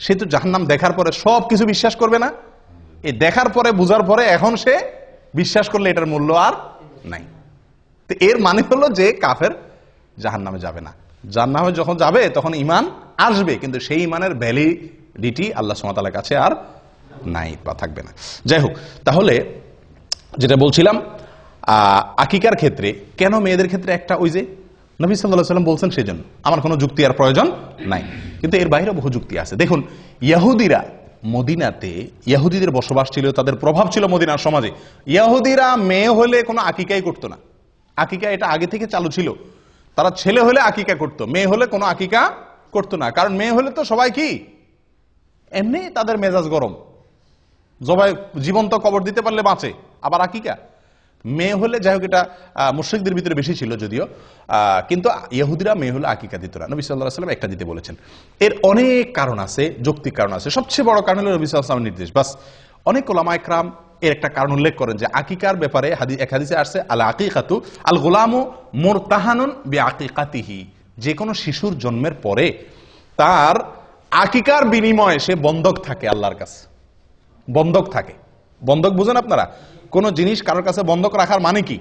সে তো জাহান্নাম দেখার পরে সবকিছু বিশ্বাস করবে না? এই দেখার পরে বুঝার পরে এখন সে বিশ্বাস করলে এটার মূল্য আর নাই। তো এর মানে হলো যে কাফের জাহান্নামে যাবে না। জাহান্নামে যখন যাবে তখন ঈমান আসবে, কিন্তু সেই ঈমানের ভ্যালিডিটি আল্লাহ সুবহানাহু ওয়া তাআলার কাছে আর নাই বা থাকবে না। যাই হোক, তাহলে যেটা বলছিলাম আকিকার ক্ষেত্রে কেন মেয়েদের ক্ষেত্রে একটা, ওই যে নবী সাল্লাল্লাহু আলাইহি ওয়াসাল্লাম বলছেন সেজন্য, আমার কোনো যুক্তি আর প্রয়োজন নাই। কিন্তু এর বাইরে বহু যুক্তি আছে। দেখুন, ইহুদিরা মদিনাতে, ইহুদিদের বসবাস ছিল, তাদের প্রভাব ছিল মদিনার সমাজে। ইহুদিরা মেয়ে হলে কোনো আকিকাই করতো না। আকিকা এটা আগে থেকে চালু ছিল। তারা ছেলে হলে আকিকা করতো, মেয়ে হলে কোনো আকিকা করতো না। কারণ মেয়ে হলে তো সবাই কি এমনি তাদের মেজাজ গরম, জবাই জীবন্ত কবর দিতে পারলে বাঁচে, আবার আকিকা মেয়ে হলে। যাই হোক, এটা মুশরিকদের ভিতরে বেশি ছিল যদিও, কিন্তু ইহুদিরা মেয়ে হলে আকিকা দিত না। নবী সাল্লাল্লাহু আলাইহি ওয়াসাল্লাম একটা দিতে বলেছেন। এর অনেক কারণ আছে, যৌক্তিক কারণ আছে। সবচেয়ে বড় কারণ হলো নবী সাল্লাল্লাহু আলাইহি ওয়াসাল্লামের নির্দেশ। বাস, অনেক উলামা ইকরাম এর একটা কারণ উল্লেখ করেন যে আকিকার ব্যাপারে এক হাদিসে আসছে, আল আকিকাতু আল গুলামু মুরতাহানুন বিআকিকাতিহি, যে কোনো শিশুর জন্মের পরে তার আকিকার বিনিময়ে সে বন্ধক থাকে আল্লাহর কাছে। বন্ধক থাকে। বন্ধক বুঝেন আপনারা? কোন জিনিস কারোর কাছে বন্ধক রাখার মানে কি?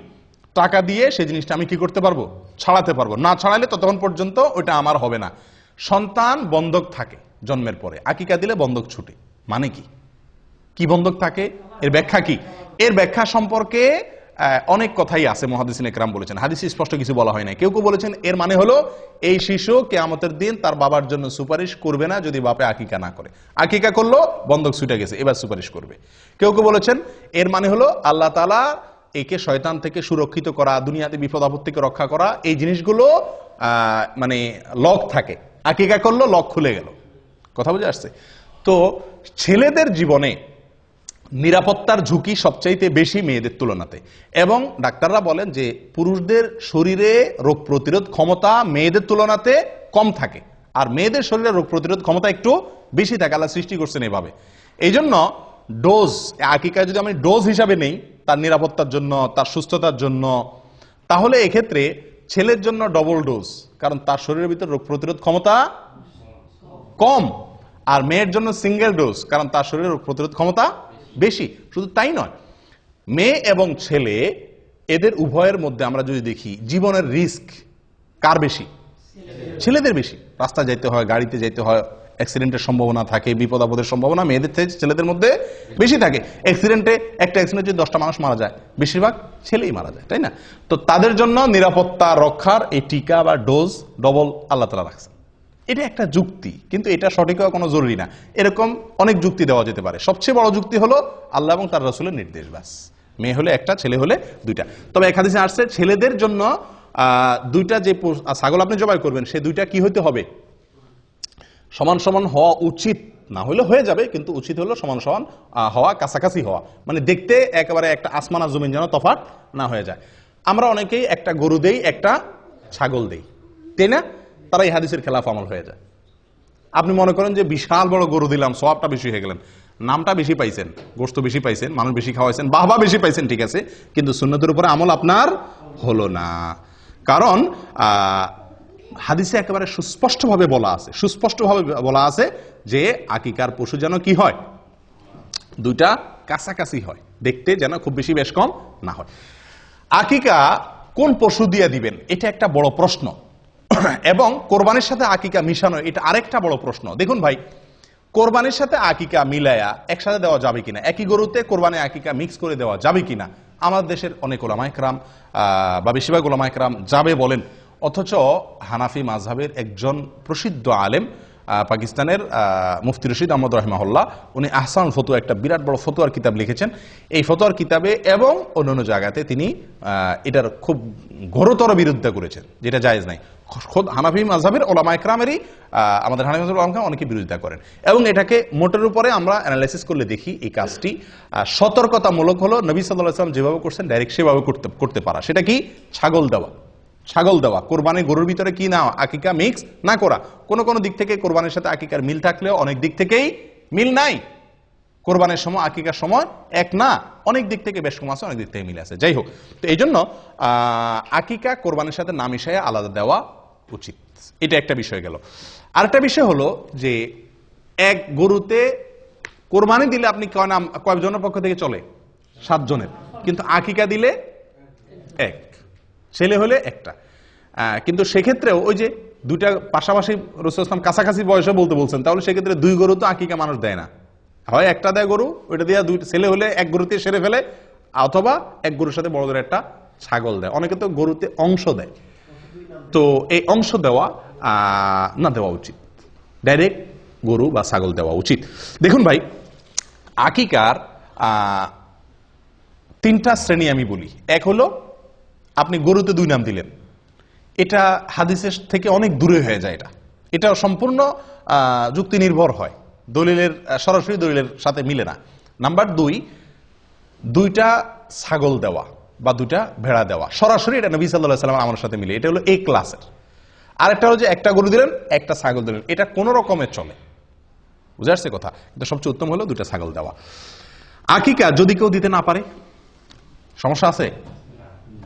টাকা দিয়ে সেই জিনিসটা আমি কি করতে পারবো? ছাড়াতে পারবো। না ছাড়াইলে ততক্ষণ পর্যন্ত ওইটা আমার হবে না। সন্তান বন্ধক থাকে জন্মের পরে, আকিকা দিলে বন্ধক ছুটে। মানে কি? কি বন্ধক থাকে? এর ব্যাখ্যা কি? এর ব্যাখ্যা সম্পর্কে অনেক কথাই আছে, মুহাদ্দিসিন ইকরাম বলেছেন। হাদিসে স্পষ্ট কিছু বলা হয় না। কেউ কেউ বলেছেন এর মানে হলো এই শিশু কিয়ামতের দিন তার বাবার জন্য সুপারিশ করবে না যদি বাপে আকিকা না করে। আকিকা করলো, বন্ধক ছুটে গেছে, এবার সুপারিশ করবে। কেউ কেউ বলেছেন এর মানে হলো আল্লাহ তাআলা একে শয়তান থেকে সুরক্ষিত করা, দুনিয়াতে বিপদ আপদ থেকে রক্ষা করা, এই জিনিসগুলো মানে লক থাকে। আকিকা করলো, লক খুলে গেল। কথা বুঝে আসছে? তো ছেলেদের জীবনে নিরাপত্তার ঝুঁকি সবচাইতে বেশি মেয়েদের তুলনাতে, এবং ডাক্তাররা বলেন যে পুরুষদের শরীরে রোগ প্রতিরোধ ক্ষমতা মেয়েদের তুলনাতে কম থাকে, আর মেয়েদের শরীরে রোগ প্রতিরোধ ক্ষমতা একটু বেশি থাকে। আল্লাহ সৃষ্টি করছেন এভাবে। এই জন্য ডোজ, আকিকায় যদি আমি ডোজ হিসাবে নেই তার নিরাপত্তার জন্য, তার সুস্থতার জন্য, তাহলে এক্ষেত্রে ছেলের জন্য ডবল ডোজ, কারণ তার শরীরের ভিতর রোগ প্রতিরোধ ক্ষমতা কম। আর মেয়ের জন্য সিঙ্গেল ডোজ, কারণ তার শরীরের রোগ প্রতিরোধ ক্ষমতা বেশি। শুধু তাই নয়, মেয়ে এবং ছেলে এদের উভয়ের মধ্যে আমরা যদি দেখি জীবনের রিস্ক কার বেশি? ছেলেদের বেশি। রাস্তায় যাইতে হয়, গাড়িতে যাইতে হয়, অ্যাক্সিডেন্টের সম্ভাবনা থাকে, বিপদ আপদের সম্ভাবনা মেয়েদের থেকে ছেলেদের মধ্যে বেশি থাকে। অ্যাক্সিডেন্টে, একটা অ্যাক্সিডেন্টে যদি 10টা মানুষ মারা যায়, বেশিরভাগ ছেলেই মারা যায়, তাই না? তো তাদের জন্য নিরাপত্তা রক্ষার এই টিকা বা ডোজ ডবল আল্লাহ তাআলা রাখছেন। এটা একটা যুক্তি, কিন্তু এটা সঠিক হওয়া কোনো জরুরি না। এরকম অনেক যুক্তি দেওয়া যেতে পারে। সবচেয়ে বড় যুক্তি হলো আল্লাহ এবং তার রাসূলের নির্দেশ। ব্যাস, মেয়ে হলে একটা, ছেলে হলে দুইটা। তবে এক হাদিসে আসছে ছেলেদের জন্য দুইটা যে ছাগল আপনি জবাই করবেন, সে দুইটা কি হইতে হবে? সমান সমান হওয়া উচিত। না হলে হয়ে যাবে, কিন্তু উচিত হলো সমান সমান হওয়া, কাছাকাছি হওয়া। মানে দেখতে একেবারে একটা আসমান আর জমিন যেন তফাৎ না হয়ে যায়। আমরা অনেকেই একটা গরু দেই, একটা ছাগল দেই, তাই না? তারা এই হাদিসের খেলাফ আমল হয়ে যায়। আপনি মনে করেন যে বিশাল বড় গরু দিলাম, সওয়াবটা বেশি হয়ে গেলেন, নামটা বেশি পাইছেন, গোশত বেশি পাইছেন, মানুষ বেশি খাওয়াইছেন, বাহবা বেশি পাইছেন, ঠিক আছে, কিন্তু সুন্নতের উপরে আমল আপনার হলো না। কারণ হাদিসে একেবারে সুস্পষ্টভাবে বলা আছে যে আকিকার পশু যেন কি হয়? দুইটা কাছাকাছি হয়, দেখতে যেন খুব বেশি বেশ কম না হয়। আকিকা কোন পশু দিয়ে দিবেন, এটা একটা বড় প্রশ্ন। এবং কোরবানির সাথে আকিকা মিশানো, এটা আরেকটা বড় প্রশ্ন। দেখুন ভাই, কোরবানির সাথে আকিকা মিলায়া একসাথে দেওয়া যাবে কিনা, একই গরুতে কোরবানি আকিকা মিক্স করে দেওয়া যাবে কিনা, আমাদের দেশের অনেক ওলামা ইকরাম বা বেশিরভাগ ওলামা ইকরাম যাবে বলেন। অথচ হানাফি মাযহাবের একজন প্রসিদ্ধ আলেম, পাকিস্তানের মুফতি রশিদ আহমদ রাহিমাহুল্লাহ, উনি আহসান ফতোয়া, একটা বিরাট বড় ফতোয়ার কিতাব লিখেছেন। এই ফতোয়ার কিতাবে এবং অন্যান্য জায়গাতে তিনি এটার খুব ঘোরতর বিরোধিতা করেছেন, যেটা জায়েজ নাই। খোদ হানাফি মাযহাবের ওলামা ইকরামেরই, আমাদের হানাফি মাযহাবের ওলামা ইকরাম অনেকে বিরোধিতা করেন, এবং এটাকে মোটের উপরে আমরা অ্যানালাইসিস করলে দেখি এই কাজটি সতর্কতামূলক হলো। নবী সাল্লাল্লাহু আলাইহি ওয়াসাল্লাম যেভাবে করছেন ডাইরেক্ট সেভাবে করতে পারা। সেটা কি? ছাগল দেওয়া। ছাগল দেওয়া, কোরবানি গরুর ভিতরে কি না আকিকা মিক্স না করা। কোন কোন দিক থেকে কোরবানির সাথে আকিকার মিল থাকলেও অনেক দিক থেকেই মিল নাই। কোরবানির সময় আকিকার সময় এক না, অনেক দিক থেকে বেশ কম আছে, অনেক দিক থেকে মিল আছে। যাই হোক, তো এই জন্য আকিকা কোরবানির সাথে না মিশাইয়া আলাদা দেওয়া উচিত। এটা একটা বিষয় গেল। আরেকটা বিষয় হলো যে এক গরুতে কোরবানি দিলে আপনি কয়জনের পক্ষ থেকে চলে? 7 জনের, কিন্তু আকিকা দিলে এক, ছেলে হলে একটা। কিন্তু সেক্ষেত্রেও ওই যে দুইটা পাশাপাশি রাসূল ইসলাম কাছাকাছি বয়সে বলতে বলছেন, তাহলে সেক্ষেত্রে 2 গরু তো আকিকা মানুষ দেয় না, হয় একটা দেয় গরু, ওইটা দিয়ে 2 ছেলে হলে এক গরুতে সেরে ফেলে, অথবা এক গরুর সাথে বড় ধরে একটা ছাগল দেয়। অনেকে তো গরুতে অংশ দেয়, তো এই অংশ দেওয়া না দেওয়া উচিত, ডাইরেক্ট গরু বা ছাগল দেওয়া উচিত। দেখুন ভাই, আকিকার 3টা শ্রেণী আমি বলি। এক হলো আপনি গরুতে 2 নাম দিলেন, এটা হাদিসের থেকে অনেক দূরে হয়ে যায়। এটা সম্পূর্ণ যুক্তি নির্ভর হয়, দলিলের সরাসরি দলিলের সাথে মিলে না। নাম্বার 2, 2টা ছাগল দেওয়া বা 2টা ভেড়া দেওয়া সরাসরি, এটা নবী সাল্লাল্লাহু আলাইহি ওয়াসাল্লাম আমার সাথে মিলে, এটা হলো এই ক্লাসের। আরেকটা হলো যে একটা গরু দিলেন, একটা ছাগল দিলেন, এটা কোন রকমের চলে, বুঝে আসছে কথা? কিন্তু সবচেয়ে উত্তম হলো 2টা ছাগল দেওয়া। আকিকা যদি কেউ দিতে না পারে, সমস্যা আছে?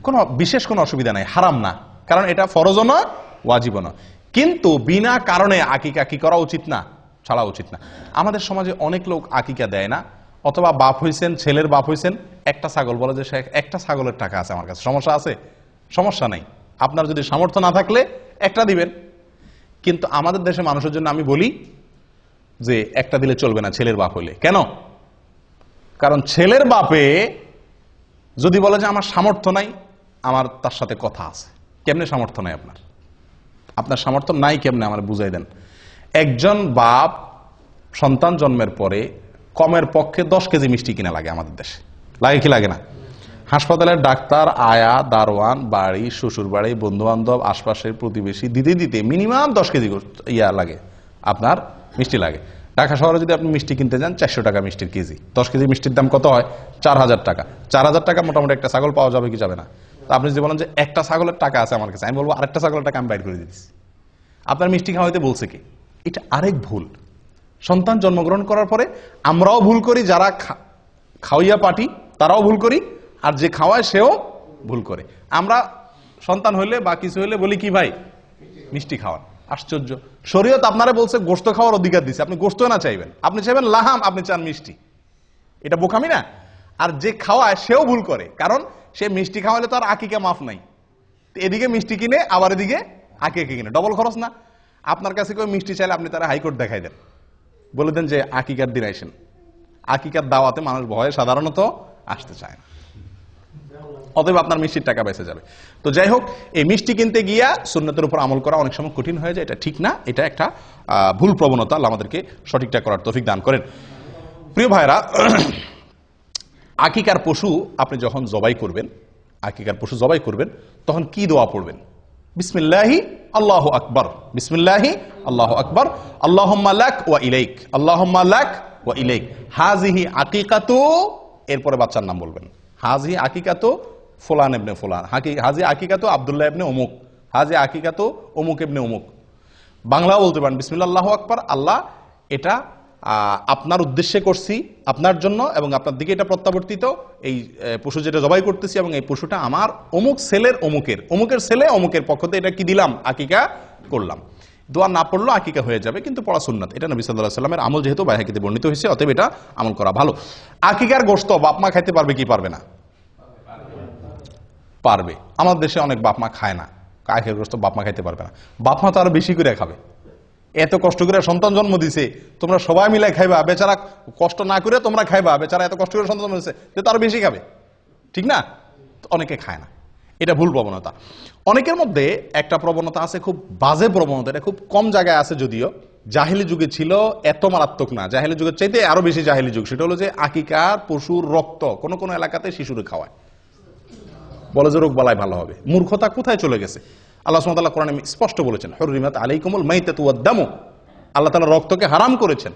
কোনো বিশেষ কোনো অসুবিধা নাই, হারাম না, কারণ এটা ফরজও নয়, ওয়াজিবও নয়। কিন্তু বিনা কারণে আকিকা কি করা উচিত না? ছাড়া উচিত না। আমাদের সমাজে অনেক লোক আকিকা দেয় না, অথবা বাপ হইছেন, ছেলের বাপ হইছেন, একটা ছাগল বলে যে একটা ছাগলের টাকা আছে আমার কাছে, সমস্যা আছে? সমস্যা নাই, আপনার যদি সামর্থ্য না থাকলে একটা দিবেন। কিন্তু আমাদের দেশে মানুষের জন্য আমি বলি যে একটা দিলে চলবে না ছেলের বাপ হইলে। কেন? কারণ ছেলের বাপে যদি বলে যে আমার সামর্থ্য নাই, আমার তার সাথে কথা আছে। কেমনে সামর্থ্য নাই আপনার? আপনার সামর্থ্য নাই কেমনে আমার বুঝাই দেন। একজন বাপ সন্তান জন্মের পরে কমের পক্ষে 10 কেজি মিষ্টি কিনা লাগে আমাদের দেশে, লাগে কি লাগে না? হাসপাতালের ডাক্তার, আয়া, দারোয়ান, বাড়ি, শ্বশুর বাড়ি, বন্ধু বান্ধব, আশপাশের প্রতিবেশী দিতে দিতে মিনিমাম 10 কেজি লাগে, আপনার মিষ্টি লাগে। ঢাকা শহরে যদি আপনি মিষ্টি কিনতে যান, 400 টাকা মিষ্টির কেজি। 10 কেজি মিষ্টির দাম কত হয়? 4000 টাকা। 4000 টাকা মোটামুটি একটা ছাগল পাওয়া যাবে কি যাবে না? তো আপনি যদি বলেন যে একটা ছাগলের টাকা আছে আমার কাছে, আমি বলবো আরেকটা ছাগলের টাকা আমি বাইর করে দিচ্ছি। আপনার মিষ্টি খাওয়াইতে বলছে কি? এটা আরেক ভুল। সন্তান জন্মগ্রহণ করার পরে আমরাও ভুল করি, যারা খাওয়াইয়া পাটি তারাও ভুল করি, আর যে খাওয়ায় সেও ভুল করে। আমরা সন্তান হইলে বা কিছু হইলে বলি কি ভাই মিষ্টি খাওয়ান। আশ্চর্য, শরীয়ত আপনারা বলছে গোশত খাওয়ার অধিকার দিচ্ছে, আপনি গোশত না চাইবেন, আপনি চাইবেন লাহাম, আপনি চান মিষ্টি। এটা বোকামি না? আর যে খাওয়ায় সেও ভুল করে, কারণ সে মিষ্টি খাওয়ালে তো আর আকিকা মাফ নাই। এদিকে মিষ্টি কিনে আবার এদিকে আকিকা কিনে, ডবল খরচ না? আপনার কাছে কেউ মিষ্টি চাইলে আপনি তারা হাইকোর্ট দেখাই দেন, বলে দেন যে আকিকার দিন আইসেন। আকিকার দাওয়াতে মানুষ ভয়ে সাধারণত আসতে চায় না, অতএব আপনার মিষ্টির টাকা বেঁচে যাবে। তো যাই হোক, এই মিষ্টি কিনতে গিয়া সুন্নতের উপর আমল করা অনেক সময় কঠিন হয়ে যায়, এটা ঠিক না, এটা একটা ভুল প্রবণতা। আল্লাহ আমাদেরকে সঠিকটা করার তৌফিক দান করেন। প্রিয় ভাইরা, আকিকার পশু আপনি যখন জবাই করবেন, আকিকার পশু জবাই করবেন, তখন কি দোয়া পড়বেন? বিসমিল্লাহি আল্লাহু আকবার, বিসমিল্লাহি আল্লাহু আকবার, আল্লাহুম্মা লাক ওয়া ইলাইক, আল্লাহুম্মা লাক ওয়া ইলাইক, হাযিহি আকিকাতু, এরপরে বাচ্চার নাম বলবেন। হাজি আকিকাতু ফুলান ইবনে ফুলান, হাজি আকিকাতু আব্দুল্লাহ ইবনে অমুক, হাজি আকিকাতু অমুক ইবনে অমুক। বাংলাও বলতে পারেন বিসমিল্লাহ আল্লাহু আকবার, আল্লাহ এটা আপনার উদ্দেশ্যে করছি, আপনার জন্য, এবং আপনার দিকে এটা প্রত্যাবর্তিত, এই পশু যেটা জবাই করতেছি, এবং এই পশুটা আমার অমুক ছেলের অমুকের ছেলে অমুকের পক্ষ থেকে এটা কি দিলাম, আকিকা করলাম। দোয়া না পড়লেও আকিকা হয়ে যাবে, কিন্তু পড়া সুন্নাত। এটা নবী সাল্লাল্লাহু আলাইহি ওয়াসাল্লামের আমল, যেহেতু বাইহাকিতে বর্ণিত হয়েছে, অতএব এটা আমল করা ভালো। আকিকার গোশত বাপ মা খাইতে পারবে কি পারবে না? পারবে। আমাদের দেশে অনেক বাপ মা খায় না, আকিকার গোশত বাপ মা খাইতে পারবে না। বাপ মা তো আরো বেশি করে খাবে, এত কষ্ট করে সন্তান জন্ম দিছে, তোমরা সবাই মিলে খাইবা, বেচারা কষ্ট না করে তোমরা খাইবা, বেচারা এত কষ্ট করে সন্তান জন্ম দিছে, তো আরো বেশি খাবে, ঠিক না? অনেকে খায় না, এটা ভুল প্রবণতা। অনেকের মধ্যে একটা প্রবণতা আছে, খুব বাজে প্রবণতা, এটা খুব কম জায়গায় আছে যদিও, জাহেলি যুগে ছিল, এত মারাত্মক না, জাহেলি যুগের চাইতে আরো বেশি জাহেলি যুগ। সেটা হলো যে আকিকার পশুর রক্ত কোন কোন এলাকাতে শিশুরে খাওয়ায়, বলে যে রোগ বালাই ভালো হবে। মূর্খতা কোথায় চলে গেছে? আল্লাহ সুবহানাহু ওয়া তাআলা কোরআনে স্পষ্ট বলেছেন, হুররিমাত আলাইকুমুল মাইতাতু ওয়াদ-দামু, আল্লাহ তাআলা রক্তকে হারাম করেছেন।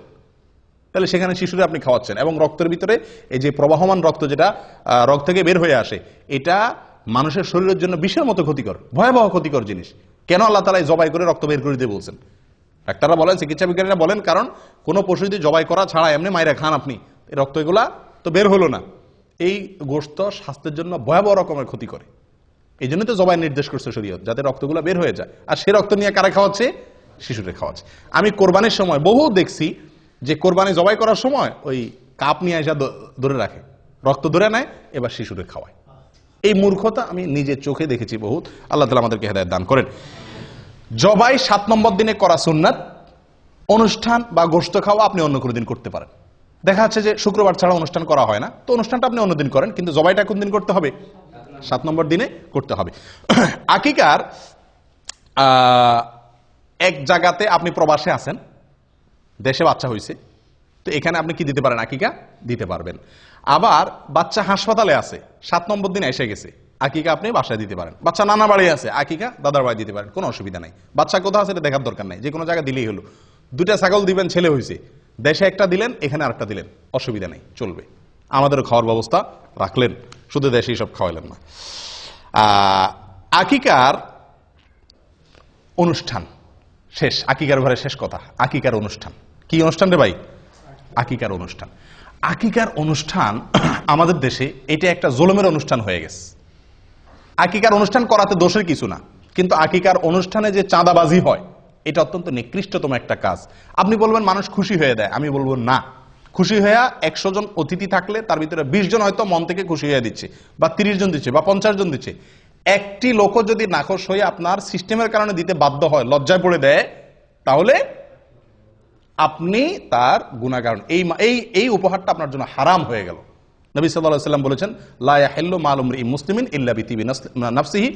তাহলে সেখানে শিশুরে আপনি খাওয়াচ্ছেন, এবং রক্তের ভিতরে এই যে প্রবাহমান রক্ত, যেটা রক্ত থেকে বের হয়ে আসে, এটা মানুষের শরীরের জন্য বিষের মতো ক্ষতিকর, ভয়াবহ ক্ষতিকর জিনিস। কেন আল্লাহ তাআলা জবাই করে রক্ত বের করে দিতে বলছেন? ডাক্তাররা বলেন, চিকিৎসা বিজ্ঞানীরা বলেন, কারণ কোন পশু যদি জবাই করা ছাড়া এমনি মাইরা খান আপনি, এই রক্ত এগুলা তো বের হলো না, এই গোশত স্বাস্থ্যের জন্য ভয়াবহ রকমের ক্ষতি করে। এই জন্য তো জবাই নির্দেশ করছে শরীয়ত, যাতে রক্তগুলো বের হয়ে যায়। আর সে রক্ত নিয়ে কারা খাওয়াচ্ছে? শিশুরে খাওয়াচ্ছে। আমি কোরবানির সময় বহু দেখছি যে কোরবানি জবাই করার সময় ওই কাপ নিয়ে এসে ধরে রাখে, রক্ত ধরে নেয়, এবার শিশুরে খাওয়ায়। এই মূর্খতা আমি নিজের চোখে দেখেছি বহুত। আল্লাহ তাআলা আমাদেরকে হেদায়েত দান করেন। জবাই 7 নম্বর দিনে করা সুন্নাত। অনুষ্ঠান বা গোশত খাওয়া আপনি অন্য কোনো দিন করতে পারেন। দেখা যাচ্ছে যে শুক্রবার ছাড়া অনুষ্ঠান করা হয় না, তো অনুষ্ঠানটা আপনি অন্যদিন করেন, কিন্তু জবাইটা কোন দিন করতে হবে? 7 নম্বর দিনে করতে হবে। আকিকার এক জায়গাতে আপনি প্রবাসে আছেন, দেশে বাচ্চা হয়েছে, তো এখানে আপনি কি দিতে পারেন? আকিকা দিতে পারবেন। আবার বাচ্চা হাসপাতালে আছে, 7 নম্বর দিন এসে গেছে, আকিকা আপনি বাসায় দিতে পারেন। বাচ্চা নানা বাড়ি আছে, আকিকা দাদার বাড়ি দিতে পারেন, কোনো অসুবিধা নাই। বাচ্চা কোথাও আছে এটা দেখার দরকার নাই, যে কোনো জায়গায় দিলেই হলো। 2টা ছাগল দিবেন, ছেলে হয়েছে, দেশে একটা দিলেন, এখানে আরেকটা দিলেন, অসুবিধা নেই, চলবে। আমাদেরও খাওয়ার ব্যবস্থা রাখলেন, শুধু দেশেই সব খাওয়াইলেন না। আকিকার অনুষ্ঠান শেষ, আকিকার ঘরে শেষ কথা, আকিকার অনুষ্ঠান। কি অনুষ্ঠান রে ভাই? আকিকার অনুষ্ঠান। আকিকার অনুষ্ঠান আমাদের দেশে এটা একটা জুলুমের অনুষ্ঠান হয়ে গেছে। আকিকার অনুষ্ঠান করাতে দোষের কিছু না, কিন্তু আকিকার অনুষ্ঠানে যে চাঁদাবাজি হয়, এটা অত্যন্ত নিকৃষ্টতম একটা কাজ। আপনি বলবেন মানুষ খুশি হয়ে দেয়, আমি বলবো না। খুশি হয়ে 100 জন অতিথি থাকলে তার ভিতরে 20 জন হয়তো মন থেকে খুশি হয়ে দিচ্ছে, বা 30 জন দিচ্ছে, বা 50 জন দিচ্ছে। একটি লোকও যদি নাখোশ হয়ে আপনার সিস্টেমের কারণে দিতে বাধ্য হয়, লজ্জায় পড়ে দেয়, তাহলে আপনি তার গুনাহগার। এই উপহারটা আপনার জন্য হারাম হয়ে গেল। নবী সাল্লাল্লাহু আলাইহি ওয়াসাল্লাম বলেছেন, লা ইয়াহিল্লু মালু ইমরিইন মুসলিমিন ইল্লা বিতিবি নাফসিহি।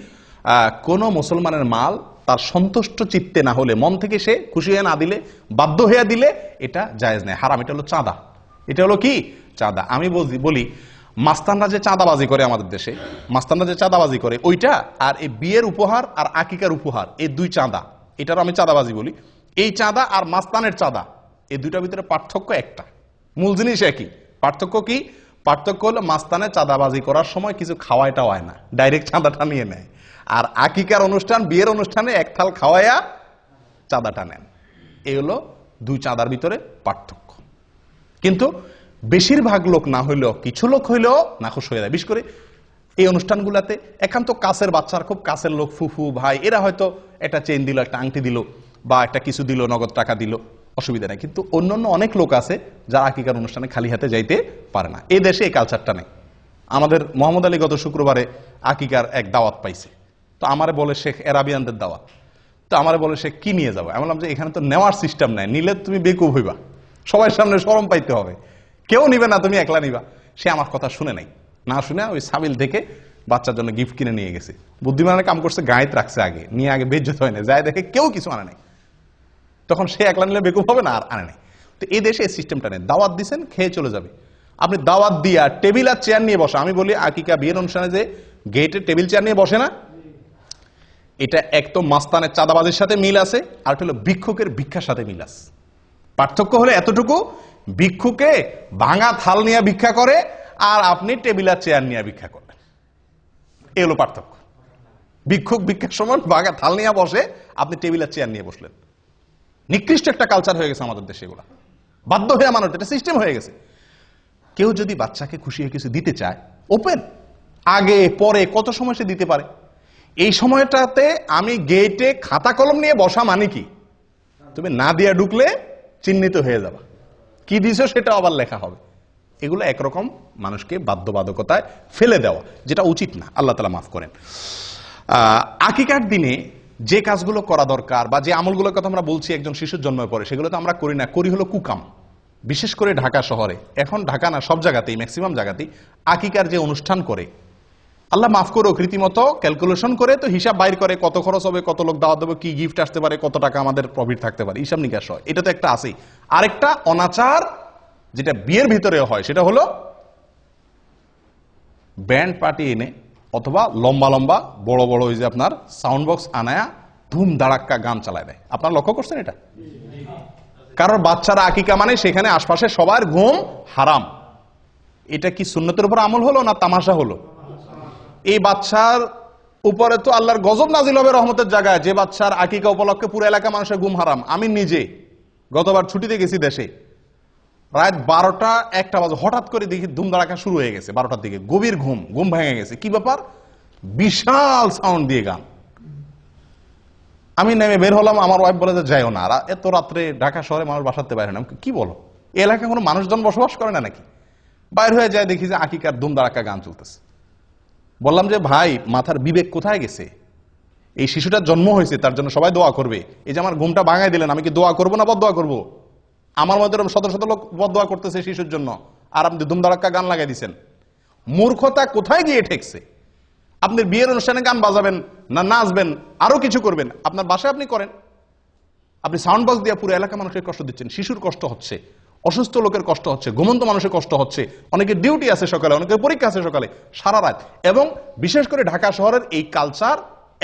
কোন মুসলমানের মাল তার সন্তুষ্ট চিত্তে না হলে, মন থেকে সে খুশি হয়ে না দিলে, বাধ্য হয়ে দিলে, এটা জায়েজ নেই, হারাম। এটা হলো চাঁদা। এটা হলো কি? চাঁদা। আমি বলি মাস্তানরা যে চাঁদাবাজি করে আমাদের দেশে, মাস্তানরা যে চাঁদাবাজি করে, ওইটা আর এই বিয়ের উপহার আর আকিকার উপহার, এই 2 চাঁদা, এটারও আমি চাঁদাবাজি বলি। এই চাঁদা আর মাস্তানের চাঁদা, এই দুইটার ভিতরে পার্থক্য একটা, মূল জিনিস একই। পার্থক্য কি? পার্থক্য হলো মাস্তানে চাঁদাবাজি করার সময় কিছু খাওয়াইটা হয় না, ডাইরেক্ট চাঁদাটা নিয়ে নেয়। আর আকিকার অনুষ্ঠান, বিয়ের অনুষ্ঠানে এক থাল খাওয়াইয়া চাঁদাটা নেন। এই হলো 2 চাঁদার ভিতরে পার্থক্য। কিন্তু বেশিরভাগ লোক না হইলেও, কিছু লোক হইলেও নাখোশ হয়ে যায়। বিশেষ করে এই অনুষ্ঠানগুলোতে একান্ত কাছের বাচ্চার, খুব কাছের লোক, ফুফু ভাই, এরা হয়তো একটা চেইন দিল, একটা আংটি দিল, বা একটা কিছু দিল, নগদ টাকা দিল, অসুবিধা নেই। কিন্তু অন্যান্য অনেক লোক আছে যারা আকিকার অনুষ্ঠানে খালি হাতে যাইতে পারে না। এই দেশে এই কালচারটা নেই। আমাদের মোহাম্মদ আলী গত শুক্রবারে আকিকার এক দাওয়াত পাইছে, তো আমারে বলে শেখ এরাবিয়ানদের দাওয়াত, তো আমারে বলে শেখ কি নিয়ে যাবো? আমি বললাম যে এখানে তো নেওয়ার সিস্টেম নাই, নিলে তুমি বেকুব হইবা, সবার সামনে শরম পাইতে হবে, কেউ নিবে না, তুমি একলা নিবা। সে আমার কথা শুনে নাই, না শুনে ওই সাবিল থেকে বাচ্চার জন্য গিফট কিনে নিয়ে গেছে। বুদ্ধিমানের কাম করছে, গায়েত রাখছে আগে, নিয়ে আগে বেজ্জত হয় না, যায় দেখে কেউ কিছু আনে নাই, তখন সে একলা নিলে বেকুব হবে না, আর আনে নাই। তো এই দেশে এই সিস্টেমটা নেই। দাওয়াত দিচ্ছেন, খেয়ে চলে যাবে। আপনি দাওয়াত দিয়া টেবিল আর চেয়ার নিয়ে বসা, আমি বলি আকিকা বিয়ের অনুষ্ঠানে যে গেটে টেবিল চেয়ার নিয়ে বসে না, এটা এক তো মাস্তানের চাঁদাবাজির সাথে মিল আছে, আর হলো ভিক্ষুকের ভিক্ষার সাথে মিল আছে। পার্থক্য হলো এতটুকু, ভিক্ষুকে ভাঙা থাল নিয়ে ভিক্ষা করে, আর আপনি টেবিল আর চেয়ার নিয়ে ভিক্ষা করেন, এই হলো পার্থক্য। ভিক্ষুক ভিক্ষার সময় ভাঙা থাল নিয়ে বসে, আপনি টেবিল আর চেয়ার নিয়ে বসলেন। নিকৃষ্ট একটা কালচার হয়ে গেছে আমাদের দেশে, এগুলা বাধ্য হয়ে মানুষ, এটা সিস্টেম হয়ে গেছে। কেউ যদি বাচ্চাকে খুশি হয়ে কিছু দিতে চায়, ওপেন, আগে পরে কত সময় সে দিতে পারে। এই সময়টাতে আমি গেটে খাতা কলম নিয়ে বসা মানে কি, তুমি না দিয়া ঢুকলে চিহ্নিত হয়ে যাবা, কি দিছো সেটা আবার লেখা হবে। এগুলো একরকম মানুষকে বাধ্যবাধকতায় ফেলে দেওয়া, যেটা উচিত না। আল্লাহ তাআলা মাফ করেন। আকিকার দিনে যে কাজগুলো করা দরকার, বা যে আমলগুলোর কথা আমরা বলছি একজন শিশুর জন্মের পরে, সেগুলো তো আমরা করি না, করি হলো কুকাম। বিশেষ করে ঢাকা শহরে, এখন ঢাকা না সব জায়গাতেই, ম্যাক্সিমাম জায়গাতেই আকিকার যে অনুষ্ঠান করে, আল্লাহ মাফ করুক, রীতিমতো ক্যালকুলেশন করে তো হিসাব বাইর করে, কত খরচ হবে, কত লোক দাওয়াত দেবো, কি গিফট আসতে পারে, কত টাকা আমাদের প্রফিট থাকতে পারে, হিসাব নিকাশ হয়। এটা তো একটা আছেই। আরেকটা অনাচার যেটা বিয়ের ভিতরে হয়, সেটা হলো ব্যান্ড পার্টি এনে, অথবা লম্বা লম্বা বড় বড় ওই যে আপনার সাউন্ড বক্স আনায়া ধুম ধাড়াক্কা গান চালায় দেয়। আপনারা লক্ষ্য করছেন এটা? কারণ বাচ্চারা আকিকা মানে সেখানে আশপাশে সবার ঘুম হারাম। এটা কি সুন্নতের উপর আমল হলো না তামাশা হলো? এই বাচ্চার উপরে তো আল্লাহর গজব নাজিল হবে রহমতের জায়গায়, যে বাচ্চার আকিকা উপলক্ষে পুরো এলাকা মানুষের ঘুম হারাম। আমি নিজে গতবার ছুটিতে গেছি দেশে, রাত 12টা-1টা বাজে হঠাৎ করে দেখি ধুমধাড়াকা শুরু হয়ে গেছে 12টার দিকে, গভীর ঘুম ভেঙে গেছে। কি ব্যাপার? বিশাল সাউন্ড দিয়ে গান। আমি নেমে বের হলাম, আমার ওয়াইফ বলে যে যাইও না, এত রাত্রে ঢাকা শহরে মানুষ বাসাতে বাইরে না। কি বলো, এই এলাকায় কোনো মানুষজন বসবাস করে না নাকি? বাইর হয়ে যায়, দেখি যে আকিকার ধুমধাড়াকা গান চলতেছে। বললাম যে ভাই, মাথার বিবেক কোথায় গেছে? এই শিশুটার জন্ম হয়েছে, তার জন্য সবাই দোয়া করবে। এই যে আমার ঘুমটা ভাঙাই দিলেন, আমি কি দোয়া করবো না বদদোয়া করবো? আমার মধ্যে শত শত লোক বদদোয়া করতেছে শিশুর জন্য, আর আপনি ধুমধাড়াক্কা গান লাগাই দিচ্ছেন। মূর্খতা কোথায় গিয়ে ঠেকছে? আপনি বিয়ের অনুষ্ঠানে গান বাজাবেন না, নাচবেন, আরো কিছু করবেন, আপনার বাসায় আপনি করেন। আপনি সাউন্ড বক্স দিয়ে পুরো এলাকা মানুষের কষ্ট দিচ্ছেন। শিশুর কষ্ট হচ্ছে, অসুস্থ লোকের কষ্ট হচ্ছে, ঘুমন্ত মানুষের কষ্ট হচ্ছে, অনেকের ডিউটি আছে সকালে, অনেকের পরীক্ষা আছে সকালে, সারা রাত। এবং বিশেষ করে ঢাকা শহরের এই কালচার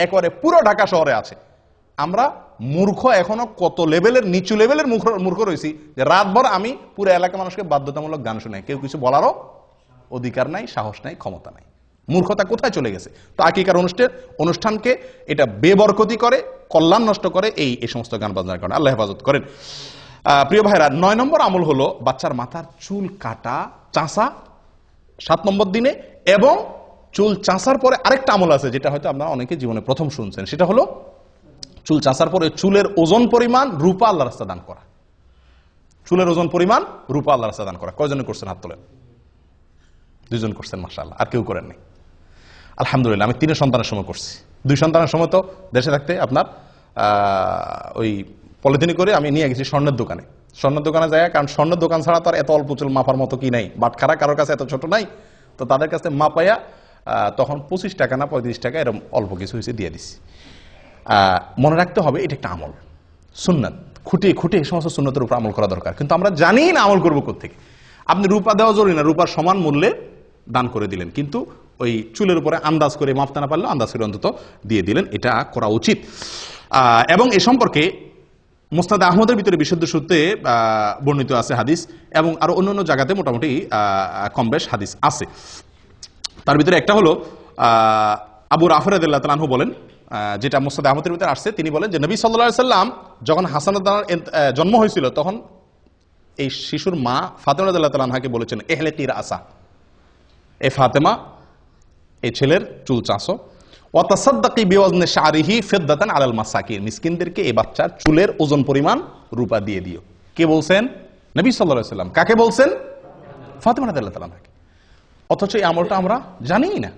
একেবারে পুরো ঢাকা শহরে আছে। আমরা মূর্খ, এখনো কত লেভেলের নিচু লেভেলের মূর্খ রয়েছি যে রাতভর আমি পুরো এলাকা মানুষকে বাধ্যতামূলক গান শুনে, কেউ কিছু বলারও অধিকার নাই, সাহস নাই, ক্ষমতা নাই। মূর্খতা কোথায় চলে গেছে? তো আকিকার অনুষ্ঠানকে এটা বেবরকতি করে, কল্যাণ নষ্ট করে এই সমস্ত গান বাজনার কারণে। আল্লাহ হেফাজত করেন। প্রিয় ভাইরা, 9 নম্বর আমল হলো বাচ্চার মাথার চুল কাটা, চাঁচা 7 নম্বর দিনে। এবং চুল চাঁচার পরে আরেকটা আমল আছে, যেটা হয়তো আপনারা অনেকে জীবনে প্রথম শুনছেন। সেটা হলো চুল চাঁচার পরে চুলের ওজন পরিমাণ রূপা আল্লাহর রাস্তায় দান করা। চুলের ওজন পরিমাণ রূপা আল্লাহর রাস্তায় দান করা। কয়জনে করছেন হাত তোলেন? 2 জন করছেন, মাশাআল্লাহ। আর কেউ করেন নাই? আলহামদুলিল্লাহ। আমি 3 সন্তানের সময় করছি। 2 সন্তানের সময় তো দেশে থাকতে আপনার ওই পলিথিনে করে আমি নিয়ে গেছি স্বর্ণের দোকানে যায়। কারণ স্বর্ণের দোকান ছাড়া তো আর এত অল্প চুল মাপার মতো কি নাই, বাটখারা কারোর কাছে এত ছোট নাই। তো তাদের কাছে মাপাইয়া তখন 25 টাকা না 35 টাকা এরকম অল্প কিছু হয়েছে দিয়ে দিছি। মনে রাখতে হবে এটা একটা আমল, সুন্নাত। খুঁটে এই সমস্ত সুন্নতের উপর আমল করা দরকার। কিন্তু আমরা জানি না আমল করবো কোত্থেকে। আপনি রূপা দেওয়া জরুরি না, রূপার সমান মূল্যে দান করে দিলেন, কিন্তু ওই চুলের উপরে আন্দাজ করে মাপতে না পারলেও আন্দাজ করে অন্তত দিয়ে দিলেন, এটা করা উচিত। এবং এ সম্পর্কে মুসনাদ আহমদের ভিতরে বিশুদ্ধ সূত্রে বর্ণিত আছে হাদিস, এবং আরো অন্যান্য জায়গাতে মোটামুটি কম বেশ হাদিস আছে। তার ভিতরে একটা হলো আবু রাফি রাদিয়াল্লাহু তাআলা আনহু বলেন, যেটা মুসনাদ আহমদের ভিতরে আসছে, তিনি বলেন যে নবী সাল্লাল্লাহু আলাইহি সাল্লাম যখন হাসান জন্ম হয়েছিল, তখন এই শিশুর মা ফাতেমা রাদিয়াল্লাহু তাআলা আনহাকে বলেছেন, ইহলিকি রাসা, এ ফাতেমা, এই ছেলের চুল চাঁচো, ওয়া তাসাদ্দাকি বিওয়াজনি শারিহি ফিদ্দাতান আলাল মাসাকিন, মিসকিনদেরকে এই বাচ্চার চুলের ওজন পরিমাণ রূপা দিয়ে দিও। কে বলছেন? নবী সাল্লাল্লাহু আলাইহি সাল্লাম। কাকে বলছেন? ফাতেমা রাদিয়াল্লাহু তাআলা আনহাকে। অথচ এই আমলটা আমরা জানিই না।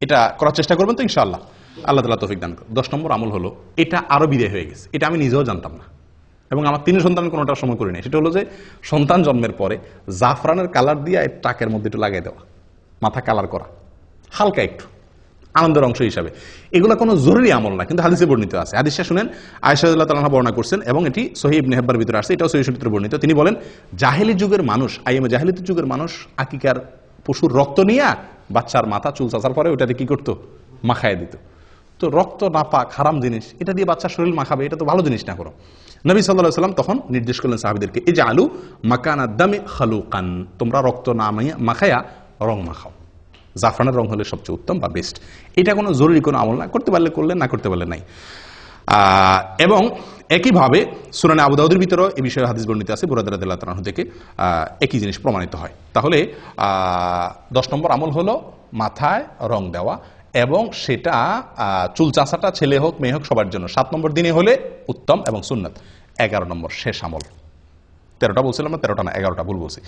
এটা করার চেষ্টা করবেন তো ইনশাআল্লাহ, আল্লাহ তাআলা তৌফিক দান করুন। 10 নম্বর আমল হলো, এটা আরো বিদায় হয়ে গেছে, এটা আমি নিজেও জানতাম না, এবং আমার 3 সন্তান কোনোটার সময় করি নাই। সেটা হলো যে সন্তান জন্মের পরে জাফরানের কালার দিয়ে টাকের মধ্যে একটু লাগাই দেওয়া, মাথা কালার করা, হালকা একটু আনন্দের অংশ হিসাবে। এগুলো কোনো জরুরি আমল না, কিন্তু হাদিসে বর্ণিত আছে। হাদিসটা শুনেন, আয়েশা রাদিয়াল্লাহু তাআলা আনহা বর্ণনা করছেন, এবং এটি সহিহ ইবনে হিব্বানের ভিতরে আছে, এটাও সহিহ সূত্রে বর্ণিত। তিনি বলেন, জাহেলি যুগের মানুষ, জাহেলিয়াতের যুগের মানুষ আকিকার পশুর রক্ত নিয়ে বাচ্চার মাথা চুল চাচার পরে ওটাতে কি করতো? মাখায় দিত। তো রক্ত নাপাক, হারাম জিনিস, এটা দিয়ে বাচ্চার শরীর মাখাবে, এটা তো ভালো জিনিস না করো। নবী সাল্লাল্লাহু আলাইহি ওয়াসাল্লাম তখন নির্দেশ করলেন সাহাবীদেরকে, ইজআলু মাকানাদ দামি খালুকান, তোমরা রক্ত না মাখায়া রং মাখাও। জাফরানের রং হলে সবচেয়ে উত্তম বা বেস্ট। এটা কোনো জরুরি কোনো আমল না, করতে পারলে করলেন, না করতে পারলে নাই। এবং একইভাবে সুনানে আবু দাউদের ভিতরেও এই বিষয়ে হাদিস বর্ণিত আছে, বুরায়দা রাদিয়াল্লাহু তাআলা আনহু থেকে একই জিনিস প্রমাণিত হয়। তাহলে 10 নম্বর আমল হলো মাথায় রং দেওয়া, এবং সেটা চুল চাঁচাটা ছেলে হোক মেয়ে হোক সবার জন্য 7 নম্বর দিনে হলে উত্তম এবং সুন্নাত। 11 নম্বর শেষ আমল, 13টা বলছিলাম না, 13টা না 11টা ভুল বলছি।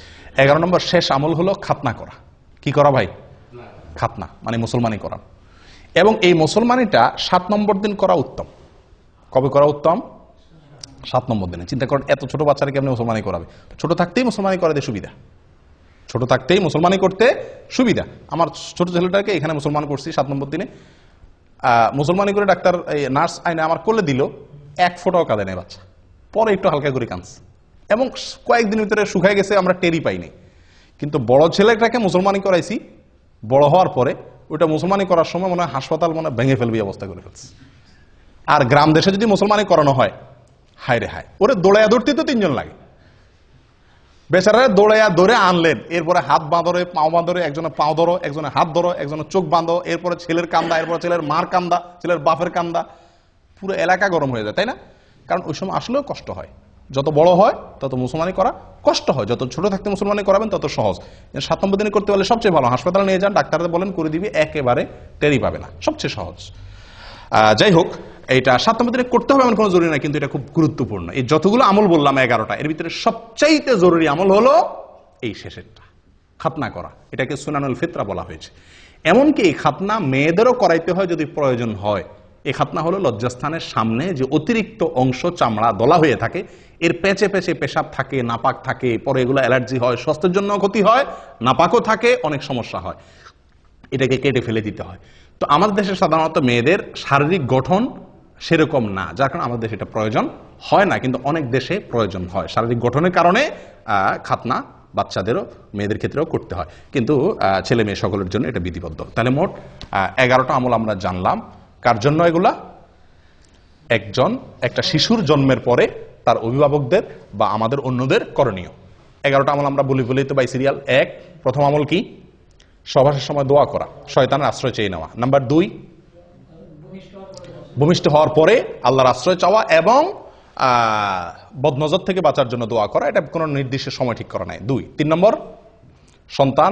11 নম্বর শেষ আমল হলো খাতনা করা। কি করা ভাই? খাতনা মানে মুসলমানি করা। এবং এই মুসলমানিটা 7 নম্বর দিন করা উত্তম। কবে করা উত্তম? 7 নম্বর দিনে। চিন্তা করেন, এত ছোট বাচ্চারা কেমনি মুসলমানি করাবে? ছোট থাকতেই মুসলমানি করাতে সুবিধা, ছোট থাকতেই মুসলমানি করতে সুবিধা। আমার ছোট ছেলেটাকে এখানে মুসলমান করছি 7 নম্বর দিনে। মুসলমানি করে ডাক্তার নার্স আইনে আমার কোলে দিল, 1 ফোঁটাও কাঁদে নেই বাচ্চা। পরে একটু হালকা করে কাঁদছে, এবং কয়েকদিন ভিতরে শুকায় গেছে, আমরা টেরই পাইনি। কিন্তু বড় ছেলেটাকে মুসলমানি করাইছি, বড় হওয়ার পরে ওইটা মুসলমানি করার সময় মনে হয় হাসপাতাল মনে ভেঙে ফেলবি অবস্থা করে ফেলছে। আর গ্রাম দেশে যদি মুসলমানি করানো হয়, হায় রে হায়, ওরে দৌড়ায় ধরতে তো 3 জন লাগে। বেচারা দৌড়াইয়া ধরে আনলেন, এরপরে হাত বাঁধরে, পাও বাঁধরে, একজনের পাও ধরো, একজনের হাত ধরো, একজনের চোখ বাঁধো, এরপরে ছেলের কান্দা, এরপরে ছেলের মার কান্দা, ছেলের বাপের কান্দা, পুরো এলাকা গরম হয়ে যায়, তাই না? কারণ ওই সময় আসলেও কষ্ট হয়। যত বড় হয় তত মুসলমানি করা কষ্ট হয়, যত ছোট থাকতে মুসলমানি করাবেন তত সহজ। 7 নম্বর দিনে করতে পারলে সবচেয়ে ভালো। হাসপাতালে নিয়ে যান, ডাক্তারদের বলেন করে দিবি, একেবারে টেরি পাবে না, সবচেয়ে সহজ। যাই হোক, এটা 7 নম্বর দিনে করতে হবে এমন কোনো জরুরি না, কিন্তু এটা খুব গুরুত্বপূর্ণ। এই যতগুলো আমল বললাম 11টা, এর ভিতরে সবচাইতে জরুরি আমল হলো এই শেষেরটা, খাতনা করা। এটাকে সুনানুল ফিতরা বলা হয়েছে। এমনকি এই খাতনা মেয়েদেরও করাইতে হয় যদি প্রয়োজন হয়। এই খাতনা হলো লজ্জাস্থানের সামনে যে অতিরিক্ত অংশ চামড়া দলা হয়ে থাকে, এর পেঁচে পেঁচে পেশাব থাকে, নাপাক থাকে, পরে এগুলো অ্যালার্জি হয়, স্বাস্থ্যের জন্য ক্ষতি হয়, নাপাকও থাকে, অনেক সমস্যা হয়, এটাকে কেটে ফেলে দিতে হয়। তো আমাদের দেশে সাধারণত মেয়েদের শারীরিক গঠন সেরকম না, যার কারণে আমাদের দেশে এটা প্রয়োজন হয় না, কিন্তু অনেক দেশে প্রয়োজন হয়। শারীরিক গঠনের কারণে খাতনা বাচ্চাদেরও, মেয়েদের ক্ষেত্রেও করতে হয়, কিন্তু ছেলে মেয়ে সকলের জন্য এটা বিধিবদ্ধ। তাহলে মোট 11টা আমল আমরা জানলাম। কার জন্য এগুলা? একটা শিশুর জন্মের পরে তার অভিভাবকদের বা আমাদের অন্যদের করণীয় 11টা আমল আমরা বলেই তো বাই সিরিয়াল। 1, প্রথম আমল কি? সহবাসের সময় দোয়া করা, শয়তানের আশ্রয় চেয়ে নেওয়া। নাম্বার 2, ভূমিষ্ঠ হওয়ার পরে আল্লাহর আশ্রয় চাওয়া এবং বদনজর থেকে বাঁচার জন্য দোয়া করা। এটা কোনো নির্দিষ্ট সময় ঠিক করা নাই। 2, 3 নম্বর, সন্তান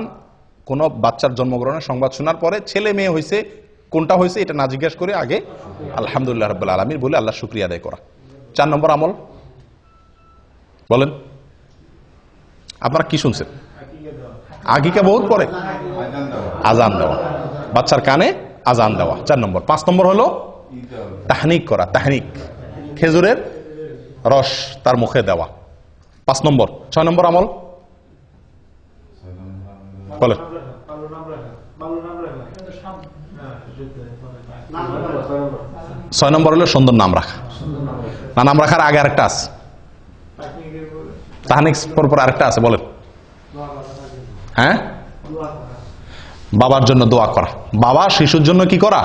কোনো বাচ্চার জন্মগ্রহণের সংবাদ শোনার পরে ছেলে মেয়ে হয়েছে, কোনটা হয়েছে এটা না জিজ্ঞেস করে আগে আলহামদুলিল্লাহ রাব্বুল আলামিন বলে আল্লাহ শুকরিয়া আদায় করা। 4 নম্বর আমল বলেন, আপনারা কি শুনছেন? আকিকা বহুত পরে আজান দেওয়া, বাচ্চার কানে আজান দেওয়া 4 নম্বর। 5 নম্বর হলো তাহনিক করা, তাহনিক, খেজুরের রস তার মুখে দেওয়া 5 নম্বর। 6 নম্বর আমল বলেন। 6 নম্বর হলো সুন্দর নাম রাখা। না, নাম রাখার আগে আরেকটা আছে, তাহনিক পর আরেকটা আছে, বলেন। হ্যাঁ, বাবার জন্য দোয়া করা, বাবা শিশুর জন্য কি করা?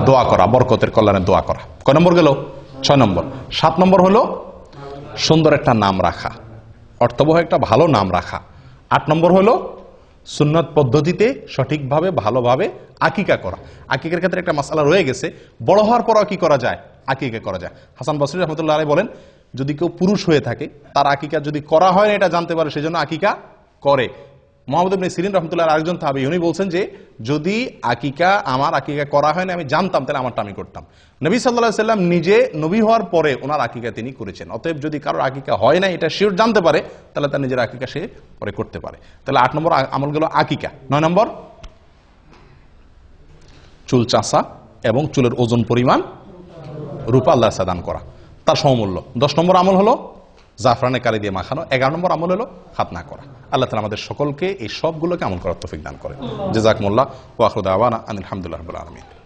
দোয়া করা, বরকতের কল্যাণে দোয়া করা। কয় নম্বর গেল? 6 নম্বর। 7 নম্বর হলো সুন্দর একটা নাম রাখা, অর্থবহ একটা ভালো নাম রাখা। 8 নম্বর হলো সুন্নত পদ্ধতিতে সঠিকভাবে ভালোভাবে আকিকা করা। আকিকার ক্ষেত্রে একটা মাসআলা রয়ে গেছে, বড় হওয়ার পরও কি করা যায়? আকিকা করা যায়। হাসান বসরি রহমতুল্লাহ আলাইহি বলেন, যদি কেউ পুরুষ হয়ে থাকে তার আকিকা যদি করা হয় না এটা জানতে পারে, সেজন্য আকিকা করে। মুহাম্মদ ইবনে সিরিন রহমতুল্লাহ আরেকজন তাহাবী, উনি বলছেন যে যদি আমার আকিকা করা হয় না আমি জানতাম, তাহলে আমারটা আমি করতাম। নবী সাল্লাল্লাহু আলাইহি সাল্লাম নিজে নবী হওয়ার পরে ওনার আকিকা তিনি করেছেন। অতএব যদি কারোর আকিকা হয় না এটা শিওর জানতে পারে, তাহলে তার নিজের আকিকা সে পরে করতে পারে। তাহলে 8 নম্বর আমল গেল আকিকা। 9 নম্বর চুল চাষা এবং চুলের ওজন পরিমাণ রূপা আল্লাহ দান করা, তার সমমূল্য। 10 নম্বর আমল হলো জাফরানে কালি দিয়ে মাখানো। 11 নম্বর আমল হলো খাতনা করা। আল্লাহ তাআলা আমাদের সকলকে এই সবগুলোকে আমল করার তৌফিক দান করে। জাযাকুমুল্লাহ ওয়া আখিরু দাওয়ানা আনিল হামদুলিল্লাহি রাব্বিল আলামিন।